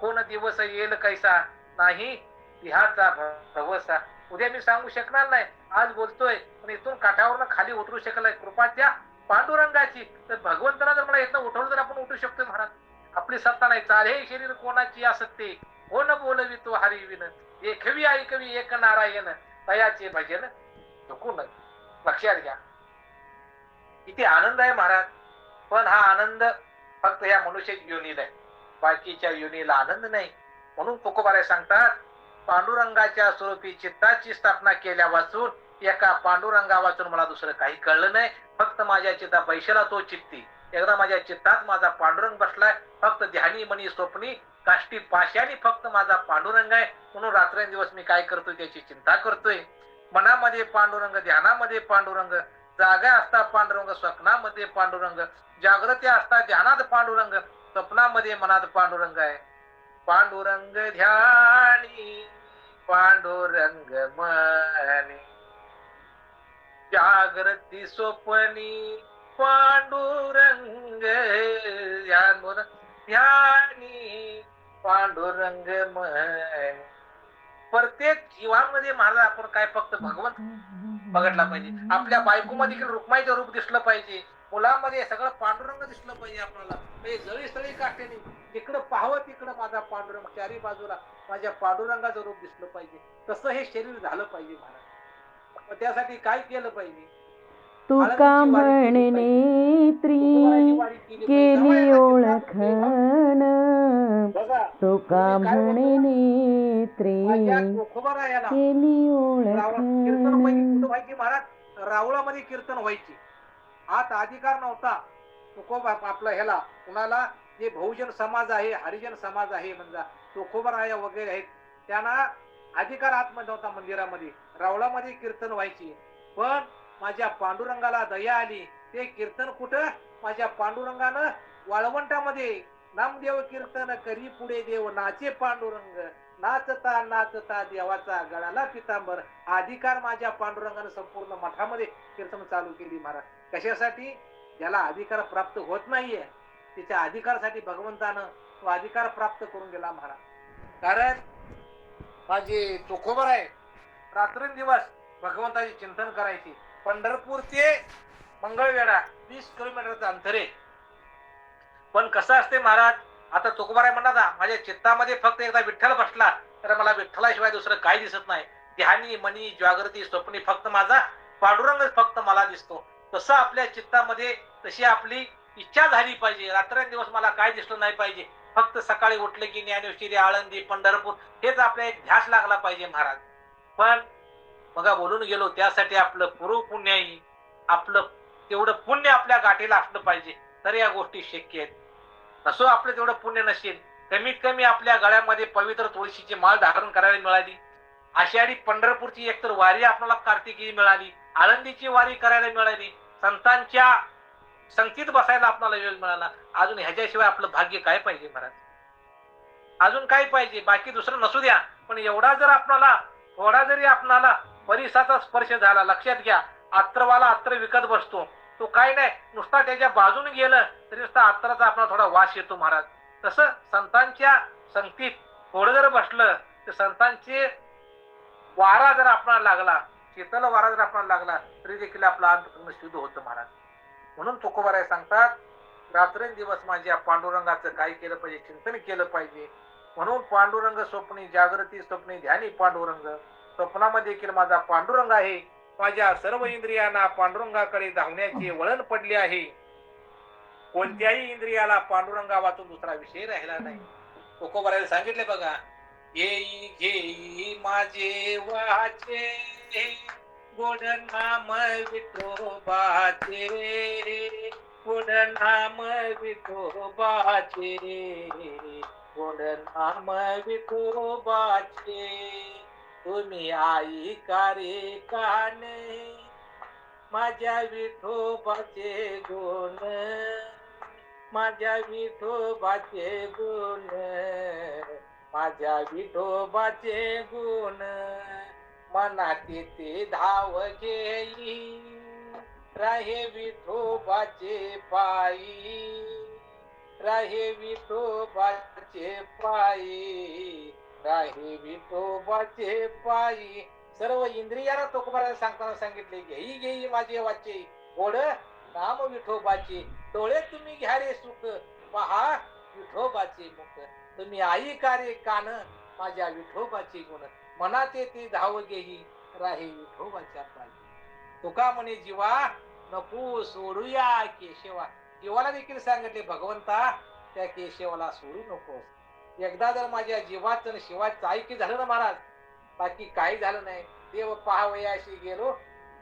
कोण दिवस येईल कैसा नाही ह्याचा भरवसा. उद्या मी सांगू शकणार नाही. आज बोलतोय पण इथून काठावरनं खाली उतरू शकलाय, कृपा त्या पांडुरंगाची. तर भगवंताला जर मला इथनं उठवलं तर आपण उठू शकतो महाराज. आपली सत्ता नाही. चाले हे शरीर कोणाची असते, कोण बोलवी तो हरिविन, एकवी ऐकवी एक नारायण, तयाचे भजन चुकून. लक्षात घ्या, किती आनंद आहे महाराज. पण हा आनंद फक्त या मनुष्य योनीला आहे, बाकीच्या योनीला आनंद नाही. म्हणून तुकोबाराय सांगतात, पांडुरंगाच्या स्वरूपी चित्ताची स्थापना केल्या वाचून एका पांडुरंगा वाचून मला दुसरं काही कळलं नाही. फक्त माझ्या चित्ता बैशला तो चित्ती, एकदा माझ्या चित्तात माझा पांडुरंग बसलाय. फक्त ध्यानी मनी स्वप्नी काष्टी पाशानी फक्त माझा पांडुरंग आहे. म्हणून रात्रंदिवस मी काय करतोय? त्याची चिंता करतोय. मनामध्ये पांडुरंग, ध्यानामध्ये पांडुरंग, जागा असता पांडुरंग, स्वप्नामध्ये पांडुरंग, जागृती असता ध्यानात पांडुरंग, स्वप्नामध्ये मनात पांडुरंग आहे. पांडुरंग ध्यानी पांडुरंग मनी, जागृती स्वप्नी पांडुरंग ध्यानी पांडुरंग म्हणे. प्रत्येक जीवांमध्ये महाराज आपण काय फक्त भगवंत बघितला पाहिजे. आपल्या बायकोमध्ये देखील रुक्माईचं रूप दिसलं पाहिजे, मुलामध्ये सगळं पांडुरंग दिसलं पाहिजे आपल्याला. म्हणजे जळी स्थळी काठेने जिकडं पाहावं तिकडं माझा पांडुरंग, चारी बाजूला माझ्या पांडुरंगाचं रूप दिसलं पाहिजे. तसं हे शरीर झालं पाहिजे महाराज. मग त्यासाठी काय केलं पाहिजे? तुका म्हणे नेत्री केली ओळखण, तुका म्हणे नेत्री केली ओळखण. महाराज रावळामध्ये कीर्तन व्हायची, आत अधिकार नव्हता. तुकोबा आपला ह्याला कुणाला जे बहुजन समाज आहे, हरिजन समाज आहे, म्हणजे तुकोबराया वगैरे आहेत, त्यांना अधिकार आतमध्ये नव्हता मंदिरामध्ये. रावळामध्ये कीर्तन व्हायची. पण माझ्या पांडुरंगाला दया आली. ते कीर्तन कुठं? माझ्या पांडुरंगानं वाळवंटामध्ये नामदेव कीर्तन करी पुढे देव नाचे पांडुरंग, नाचता नाचता देवाचा गळाला पितांबर. अधिकार माझ्या पांडुरंगानं संपूर्ण मठामध्ये कीर्तन चालू केली महाराज. कशासाठी? ज्याला अधिकार प्राप्त होत नाहीये त्याच्या अधिकारासाठी भगवंतानं तो अधिकार प्राप्त करून गेला महाराज. कारण माझे तुकोबर आहे, रात्रंदिवस भगवंताचे चिंतन करायचे. पंढरपूर ते मंगळवेढा 20 किलोमीटरचं अंतर आहे. पण कसं असते महाराज, आता तुकोबाराय म्हणतात माझ्या चित्तामध्ये फक्त एकदा विठ्ठल बसला तर मला विठ्ठलाशिवाय दुसरं काही दिसत नाही. ध्यानी मनी जागृती स्वप्नी फक्त माझा पांडुरंगच फक्त मला दिसतो. तसं आपल्या चित्तामध्ये तशी आपली इच्छा झाली पाहिजे. रात्रंदिवस मला काय दिसलं नाही पाहिजे. फक्त सकाळी उठले की ज्ञानेश्वरी, आळंदी, पंढरपूर हेच आपला एक ध्यास लागला पाहिजे महाराज. पण बघा बोलून गेलो, त्यासाठी आपलं पूर्व पुण्याई, आपलं तेवढं पुण्य आपल्या गाठीला असलं पाहिजे तर या गोष्टी शक्य आहेत. नसो आपलं तेवढं पुण्य नसेल, कमीत कमी आपल्या गळ्यामध्ये पवित्र तुळशीची माळ धारण करायला मिळाली, आषाढी पंढरपूरची एकतर वारी आपल्याला कार्तिकी मिळाली, आळंदीची वारी करायला मिळाली, संतांच्या संगतीत बसायला आपल्याला वेळ मिळाला. अजून ह्याच्याशिवाय आपलं भाग्य काय पाहिजे महाराज? अजून काय पाहिजे? बाकी दुसरं नसू द्या, पण एवढा जर आपल्याला थोडा जरी आपल्याला परिसाचा स्पर्श झाला, लक्षात घ्या, अत्त्रवाला अत्तर विकत बसतो, तो काय नाही नुसता त्याच्या बाजून गेलं तरी नुसता अत्तराचा आपला थोडा वास येतो महाराज. तसं संतांच्या संगतीत थोडं जर बसलं तर संतांचे वारा जर आपल्याला लागला, शीतल वारा जर आपल्याला लागला तरी देखील आपला अंतकरण शुद्ध होतं महाराज. म्हणून तुकोबाराय सांगतात, रात्रंदिवस माझ्या पांडुरंगाचं काय केलं पाहिजे? चिंतन केलं पाहिजे. म्हणून पांडुरंग स्वप्नी जागृती स्वप्नी ध्यानी पांडुरंग. स्वप्नामध्ये देखील माझा पांडुरंग आहे. माझ्या सर्व इंद्रियांना पांडुरंगाकडे धावण्याचे वळण पडले आहे. कोणत्याही इंद्रियाला पांडुरंगा वाचून दुसरा विषय राहिला नाही. तुकोबारायला सांगितले बघा, घेई घेई माझे वाचे गोड नाम विठोबाचे, गोड नाम विठोबाचे, गोड नाम विठोबाचे. तुम्ही आई कारे काने माझ्या विठोबाचे गुण, माझ्या विठोबाचे गुण, माझ्या विठोबाचे गुण. मनाती ते धाव घेई राहे विठोबाचे पायी, राहे विठोबाचे पायी, राहे विठोबाचे पायी. सर्व इंद्रियाला तुकोबाराला सांगताना सांगितले, घेई घेई माझे वाचे गोड नाम विठोबाचे. डोळे तुम्ही घ्या रे सुख, पहा विठोबाचे मुख. तुम्ही आई कारे कान माझ्या विठोबाचे गुण, मनाते ते धाव घेई राहे विठोबाच्या पायी. तुका म्हणे जीवा नको सोडूया केशवा. जीवाला देखील सांगितले, भगवंता त्या केशवाला सोडू नकोस. एकदा जर माझ्या जीवाचं शिवाचं ऐकी झालं ना महाराज, बाकी काही झालं नाही. देव पाहावयाशी गेलो,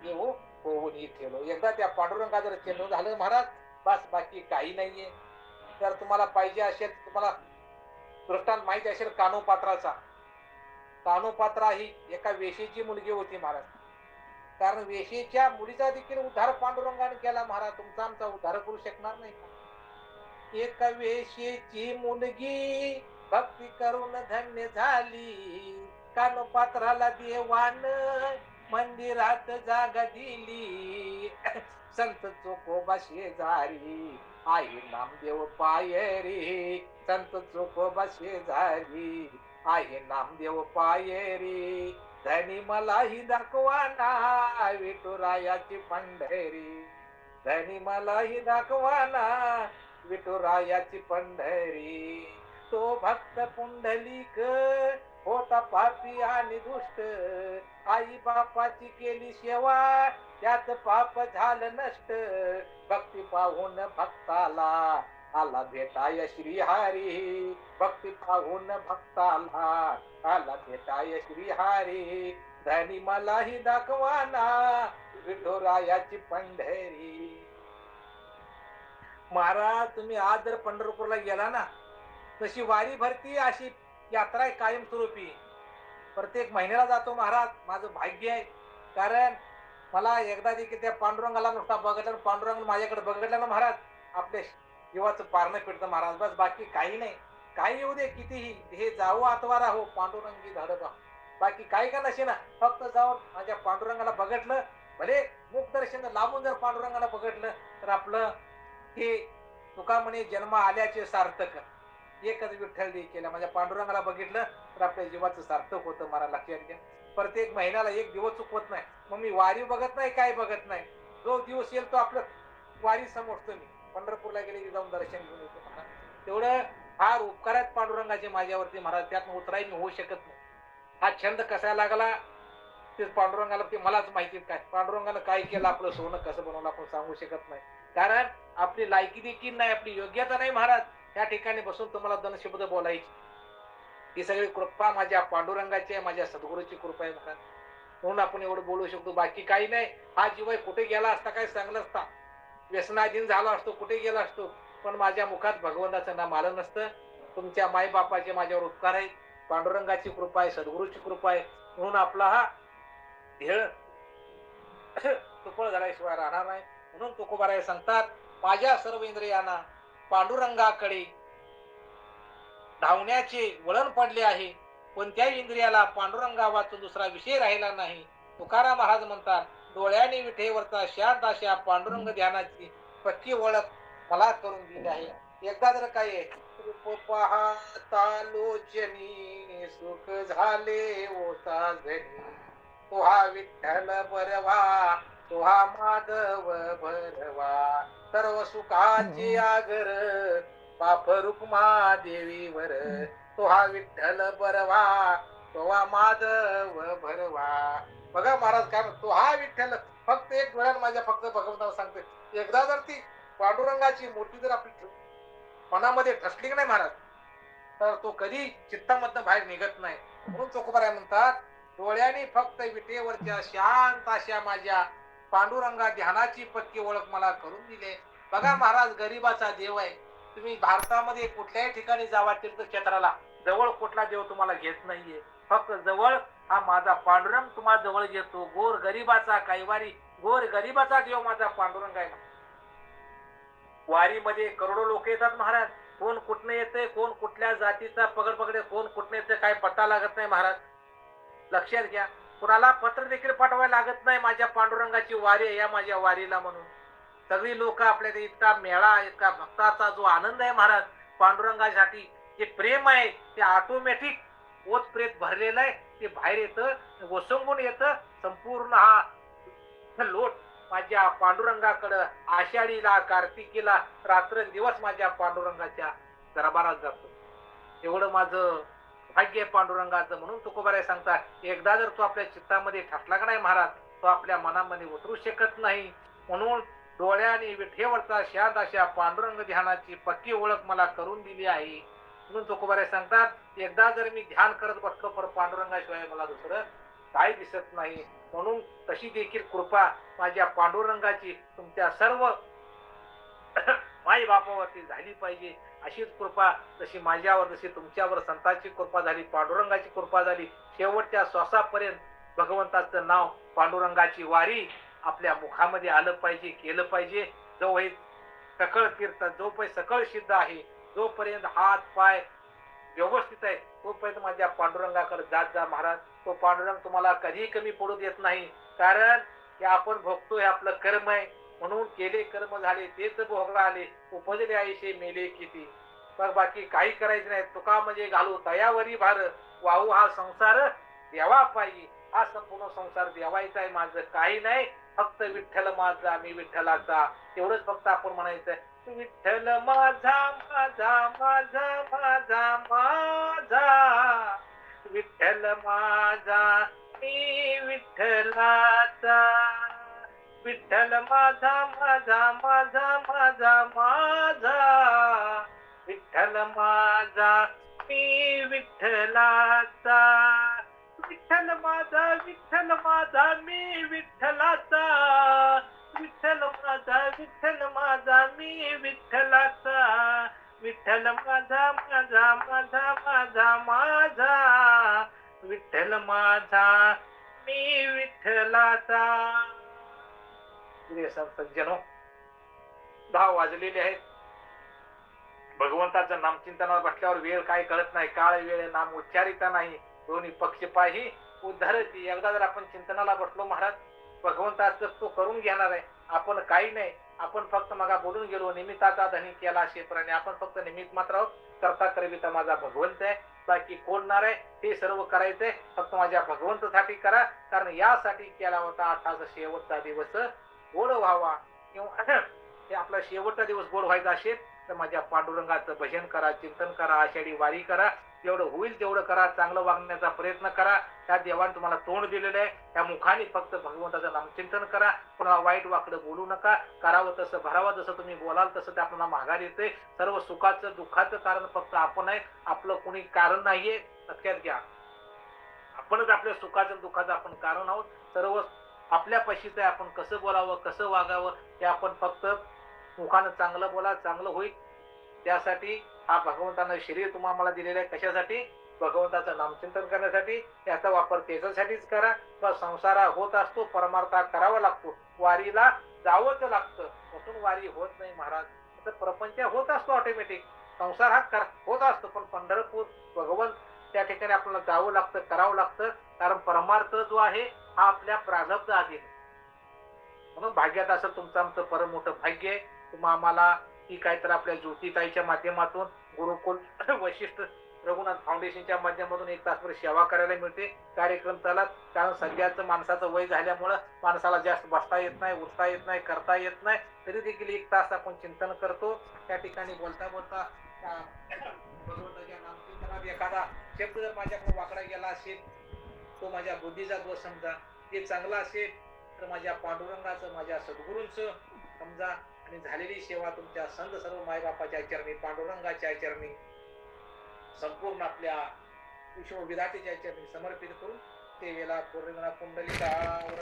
देव होऊन ठेवलो. एकदा त्या पांडुरंगा जर चिन्ह झालं महाराज, बस बाकी काही नाहीये. तर तुम्हाला पाहिजे असेल, तुम्हाला दृष्टांत माहिती असेल कानोपात्राचा. कानोपात्रा ही एका वेशीची मुलगी होती महाराज. कारण वेशीच्या मुलीचा देखील उद्धार पांडुरंगाने केला महाराज. तुमचा आमचा उद्धार करू शकणार नाही का? एका वेशीची मुलगी भक्ती करून धन्य झाली, कानोपात्राला देवान मंदिरात जागा दिली. संत चोकोबा शेजारी आई नामदेव पायरी, संत चोकोबाशी झाली आहे नामदेव पायरी धनी मलाही दाखवाना विठुरायाची पंढरी धनी मलाही दाखवाना विठुरायाची पंढरी तो भक्त पुंडलिक होता पापी आणि दुष्ट आई बापाची केली सेवा त्यात पाप झालं नष्ट भक्ती पाहून भक्ताला आला भेटाय श्रीहरी भक्ती पाहून भक्ताला आला भेटाय श्रीहरी धनी मलाही दाखवाना विठुरायाची पंढरी. महाराज तुम्ही आज जर पंढरपूरला गेला ना तशी वारी भरती अशी यात्रा आहे कायमस्वरूपी. प्रत्येक महिन्याला जातो महाराज. माझं भाग्य आहे कारण मला एकदा देखील त्या पांडुरंगाला नुसता बघितलं पांडुरंग माझ्याकडे बघितलं ना महाराज आपल्या जीवाचं पारणं फिरतं महाराज. बस बाकी काही नाही. काही येऊ दे कितीही हे जावं अथवा राहो पांडुरंगी धडबा बाकी काही का नसे ना फक्त जाऊन माझ्या पांडुरंगाला बघितलं भले मुख दर्शन लांबून जर पांडुरंगाला बघितलं तर आपलं हे तुका म्हणे जन्म आल्याचे सार्थक. एकच विठ्ठल दे केला माझ्या पांडुरंगाला बघितलं तर आपल्या जीवाचं सार्थक होतं. मला लक्षात घ्या प्रत्येक महिन्याला एक दिवस चुकवत नाही. मग मी वारी बघत नाही काय बघत नाही. जो दिवस येईल तो आपलं वारी समजतो. मी पंढरपूरला गेले की जाऊन दर्शन घेऊन येतो महाराज. तेवढं फार उपकारात पांडुरंगाचे माझ्यावरती महाराज. त्यात उतराई मी होऊ शकत नाही. हा छंद कसा लागला ते पांडुरंगाला ते मलाच माहिती. काय पांडुरंगानं काय केलं आपलं सोनं कसं बनवलं आपण सांगू शकत नाही. कारण आपली लायकी देखील नाही आपली योग्यता नाही महाराज त्या ठिकाणी बसून तुम्हाला दोन शब्द बोलायची. ही सगळी कृपा माझ्या पांडुरंगाची आहे माझ्या सद्गुरूची कृपा आहे महाराज. म्हणून आपण एवढं बोलू शकतो. बाकी काही नाही. हा जीव कुठे गेला असता काय चांगलं असता व्यसनाधीन झाला असतो कुठे गेला असतो पण माझ्या मुखात भगवंताचं नाम आलं नसतं. तुमच्या मायबापाचे माझ्यावर उपकार आहेत. पांडुरंगाची कृपा आहे सद्गुरूची कृपा आहे. म्हणून आपला हा ध्येय सुफळ झाल्याशिवाय राहणार नाही. म्हणून तुकोबाराय सांगतात माझ्या सर्व इंद्रियांना पांडुरंगाकडे धावण्याचे वळण पडले आहे. कोणत्याही इंद्रियाला पांडुरंगा वाचून दुसरा विषय राहिला नाही. तुकाराम महाराज म्हणतात डोळ्याने विठेवरचा शांत अशा पांडुरंग ध्यानाची पक्की ओळख मला करून दिली आहे. एकदा जर काय रूप पाहता लोचनी सुख झाले ओता जनी तो हा विठ्ठल बरवा तो हा माधव भरवा सर्व सुखाचे आगर पाप रुक्मा देवीवर तो हा विठ्ठल बरवा तो हा माधव भरवा. बघा महाराज काय तो हा विठ्ठल फक्त एक डोळ्यात माझ्या फक्त भगवंताला सांगते. एकदा जर ती पांडुरंगाची मूर्ती जर आपली मनामध्ये ठसली नाही महाराज तर तो कधी चित्तामधनं बाहेर निघत नाही. म्हणून तुकोबाराय म्हणतात डोळ्याने फक्त विटेवरच्या शांत अशा माझ्या पांडुरंगा ध्यानाची पक्की ओळख मला करून दिली. बघा महाराज गरीबाचा देव आहे. तुम्ही भारतामध्ये कुठल्याही ठिकाणी जावा तीर्थक्षेत्राला जवळ कुठला देव तुम्हाला घेत नाहीये. फक्त जवळ हा माझा पांडुरंग तुम्हाला जवळ घेतो. गोर गरीबाचा कैवारी गोर गरीबाचा देव माझा पांडुरंग आहे. वारीमध्ये करोडो लोक येतात महाराज. कोण कुठनं येते कोण कुठल्या जातीचा पगड पगडे कोण कुठनं येते काय पत्ता लागत नाही महाराज. लक्षात घ्या कुणाला पत्र देखील पाठवायला लागत नाही. माझ्या पांडुरंगाची वारी आहे या माझ्या वारीला म्हणून सगळी लोक आपल्या इतका मेळा इतका भक्ताचा जो आनंद आहे महाराज पांडुरंगासाठी जे प्रेम आहे ते ऑटोमॅटिक ओत प्रेत भरलेलं आहे. ते बाहेर येतं ओसंगून येतं. संपूर्ण हा लोट माझ्या पांडुरंगाकडं आषाढीला कार्तिकीला रात्र दिवस माझ्या पांडुरंगाच्या दरबारात जातो. एवढं माझं भाग्य आहे पांडुरंगाचं. म्हणून तुकोबाराय सांगतात एकदा जर तो आपल्या चित्तामध्ये ठसला का नाही महाराज तो आपल्या मनामध्ये उतरू शकत नाही. म्हणून डोळ्याने विठेवरचा शांत अशा पांडुरंग ध्यानाची पक्की ओळख मला करून दिली आहे. म्हणून तुकोबाराय सांगतात एकदा जर मी ध्यान करत बसलो पर पांडुरंगाशिवाय मला दुसरं काही दिसत नाही. म्हणून तशी देखील कृपा माझ्या पांडुरंगाची तुमच्या सर्व माई बापावरती झाली पाहिजे. अशीच कृपा जशी माझ्यावर जशी तुमच्यावर संतांची कृपा झाली पांडुरंगाची कृपा झाली शेवटच्या श्वासापर्यंत भगवंताचं नाव पांडुरंगाची वारी आपल्या मुखामध्ये आलं पाहिजे केलं पाहिजे. जो हे सकळ तीर्थ जोपर्यंत सकळ सिद्ध आहे जोपर्यंत हात पाय व्यवस्थित आहे तोपर्यंत माझ्या पांडुरंगाकडे जात जा महाराज. तो पांडुरंग तुम्हाला कधीही कमी पडू देत नाही. कारण हे आपण भोगतो हे आपलं कर्म आहे. म्हणून केले कर्म झाले तेच भोगला आले उपजले आयुष्य मेले किती. मग बाकी काही करायचं नाही. तुका म्हणजे घालू तयावरी भार, वाहू हा संसार देवा पायी. हा संपूर्ण संसार देवायचा आहे, माझं काही नाही, फक्त विठ्ठल माझा मी विठ्ठलाचा. तेवढंच फक्त आपण म्हणायचं, विठ्ठल माझा माझा माझा माझा माझा, विठ्ठल माझा मी विठ्ठलाचा, विठ्ठल माझा माझा माझा माझा माझा, विठ्ठल माझा मी विठ्ठलाचा, विठ्ठल माझा मी विठ्ठलाचा, विठ्ठल माझा मी विठ्ठलाचा, विठ्ठल माझा माझा माझा माझा माझा, विठ्ठल माझा मी विठ्ठलाचा. सज्जनो, 10 वाजलेले आहेत. भगवंताचं नामचिंतनावर बसल्यावर वेळ काय कळत नाही. काळ वेळ नाम उच्चारिता नाही, दोन्ही पक्ष पाही उद्धरती. एकदा जर आपण चिंतनाला बसलो महाराज, भगवंताचं तो करून घेणार आहे. आपण काही नाही, आपण फक्त मगा बोलून गेलो, निमित्ताचा धनी केला शेतराने. आपण फक्त निमित्त मात्र आहोत. करता करविता माझा भगवंत आहे, बाकी कोणणार आहे ते सर्व करायचंय फक्त माझ्या भगवंतासाठी करा. कारण यासाठी केला होता आठाचा शेवटचा दिवस गोड व्हावा, किंवा हे आपला शेवटचा दिवस गोड व्हायचा असेल तर माझ्या पांडुरंगाचं भजन करा, चिंतन करा, आषाढी वारी करा. जेवढं होईल तेवढं करा, चांगलं वागण्याचा प्रयत्न करा. त्या देवाने तुम्हाला तोंड दिलेलं आहे, त्या मुखाने फक्त भगवंताचं नामचिंतन करा. कोणाला वाईट वाकडं बोलू नका. करावं तसं भरावं, जसं तुम्ही बोलाल तसं ते आपल्याला माघार येते. सर्व सुखाचं दुःखाचं कारण फक्त आपण आहे, आपलं कोणी कारण नाहीये. लक्षात घ्या, आपणच आपल्या सुखाचं दुःखाचं आपण कारण आहोत. सर्व आपल्या पाशीच आहे. आपण कसं बोलावं, कसं वागावं ते आपण फक्त मुखानं चांगलं बोला, चांगलं होईल. त्यासाठी हा भगवंतानं शरीर तुम्हाला दिलेलं आहे. कशासाठी? भगवंताचं नामचिंतन करण्यासाठी. त्याचा वापर त्याच्यासाठीच करा. बस संसारा होत असतो, परमार्था करावा लागतो, वारीला जावंच लागतं. म्हणून वारी होत नाही महाराज, तर प्रपंच होत असतो ऑटोमॅटिक. संसार हा होत असतो, पण पंढरपूर भगवंत त्या ठिकाणी आपल्याला जावं लागतं, करावं लागतं. कारण परमार्थ जो आहे हा आपल्या प्रारब्ध अधीन. म्हणून भाग्यात असेल तुमचं आमचं परम मोठं भाग्य आहे. तुम्हा आम्हाला ही काहीतरी आपल्या ज्योतिताईच्या माध्यमातून, गुरुकुल वशिष्ठ रघुनाथ फाउंडेशनच्या माध्यमातून 1 तासभर सेवा करायला मिळते. कार्यक्रम चालत, कारण सध्याचं माणसाचं वय झाल्यामुळं माणसाला जास्त बसता येत नाही, उठता येत नाही, करता येत नाही. तरी देखील 1 तास आपण चिंतन करतो. त्या ठिकाणी बोलता बोलता भगवंताच्या नामचिंतनात एखादा शब्द जर माझ्याकडून वाकडा गेला असेल, तो माझ्या बुद्धीचा दोष समजा. ते चांगला असेल तर माझ्या पांडुरंगाचं, माझ्या सद्गुरूंचं समजा. आणि झालेली सेवा तुमच्या संत सर्व मायबापाच्या चरणी, पांडुरंगाच्या चरणी, संपूर्ण आपल्या विश्वविधातेच्या चरणी समर्पित करून ते वेळा पौर्णिमा पुंडलिकावर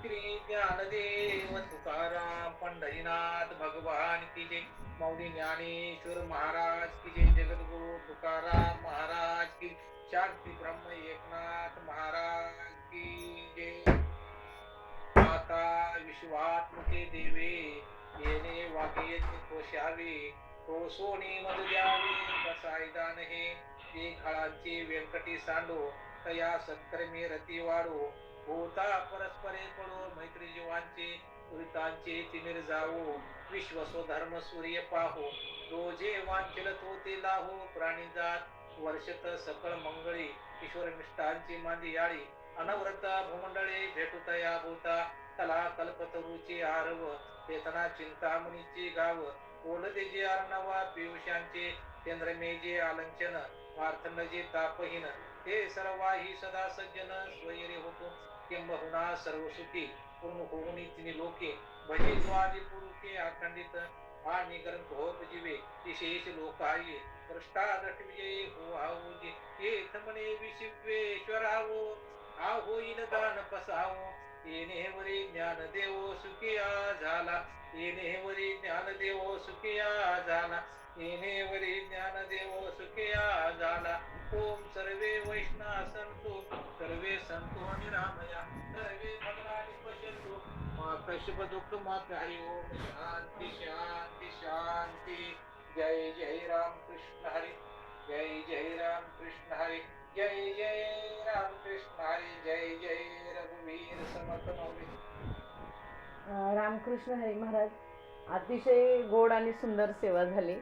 श्री ज्ञानदेव तुकाराम पंढरीनाथ भगवान की जय. मौली ज्ञानेश्वर महाराज की जय. जगद्गुरु तुकाराम महाराज की. शांती ब्रह्म एकनाथ महाराज की जय. माता विश्वात्मके देवे, येणे वागे कोशावे, तो सोनी मध द्यावे बसायदान हे. ते काळांचे व्यंकटी सांडो, तया सत्कर्मी रती वाढो. होता परस्परे पडो मैत्री जीवांचे, पुरितांचे तिमिर जावो. विश्व स्वधर्म सूर्य पाहो, जो जे वांचल तो ते लाहो. प्राणी जात वर्षत सकळ मंगळी, ईश्वर निष्ठांची मांदी याळी. अनवरत भूमंडळे भेटुतया भूता, कला कल्पतरुची आरव. चेतना चिंतामणीची गाव, ओलदेजे अर्णवा पियुषांचे. चंद्रमेजे आलंचन, पार्थन जे तापहीन. ते सर्वाही सदा सज्जन, स्वैरे होतो किंबहुना सर्व सुखी. पूर्ण होऊनी तिने लोके, भजे द्वारी पुरुषे अखंडित. आणि ग्रंथ होत जीवे, विशेष लोकाये. दृष्टादृष्ट विजयी हो आऊजी, येथ म्हणे विशिवेश्वरावो. हा होईल दान पसावो, येणेवरी ज्ञानदेव सुखिया झाला. येणेवरी ज्ञानदेव सुखिया झाला. येणेवरी ज्ञानदेव सुखिया झाला. ओम सर्वे वैष्णव संतो, सर्वे संतो निरामया, सर्वे भद्राणि पश्यन्तु मा कश्चित् दुःख मा काही. ओम शांती शांती शांती. जय जय राम कृष्ण हरी, जय जय राम कृष्ण हरी, जय जय राम कृष्ण हरी, जय जय रघुवीर समर्थ मौली. रामकृष्ण हरी महाराज, अतिशय गोड आणि सुंदर सेवा झाली.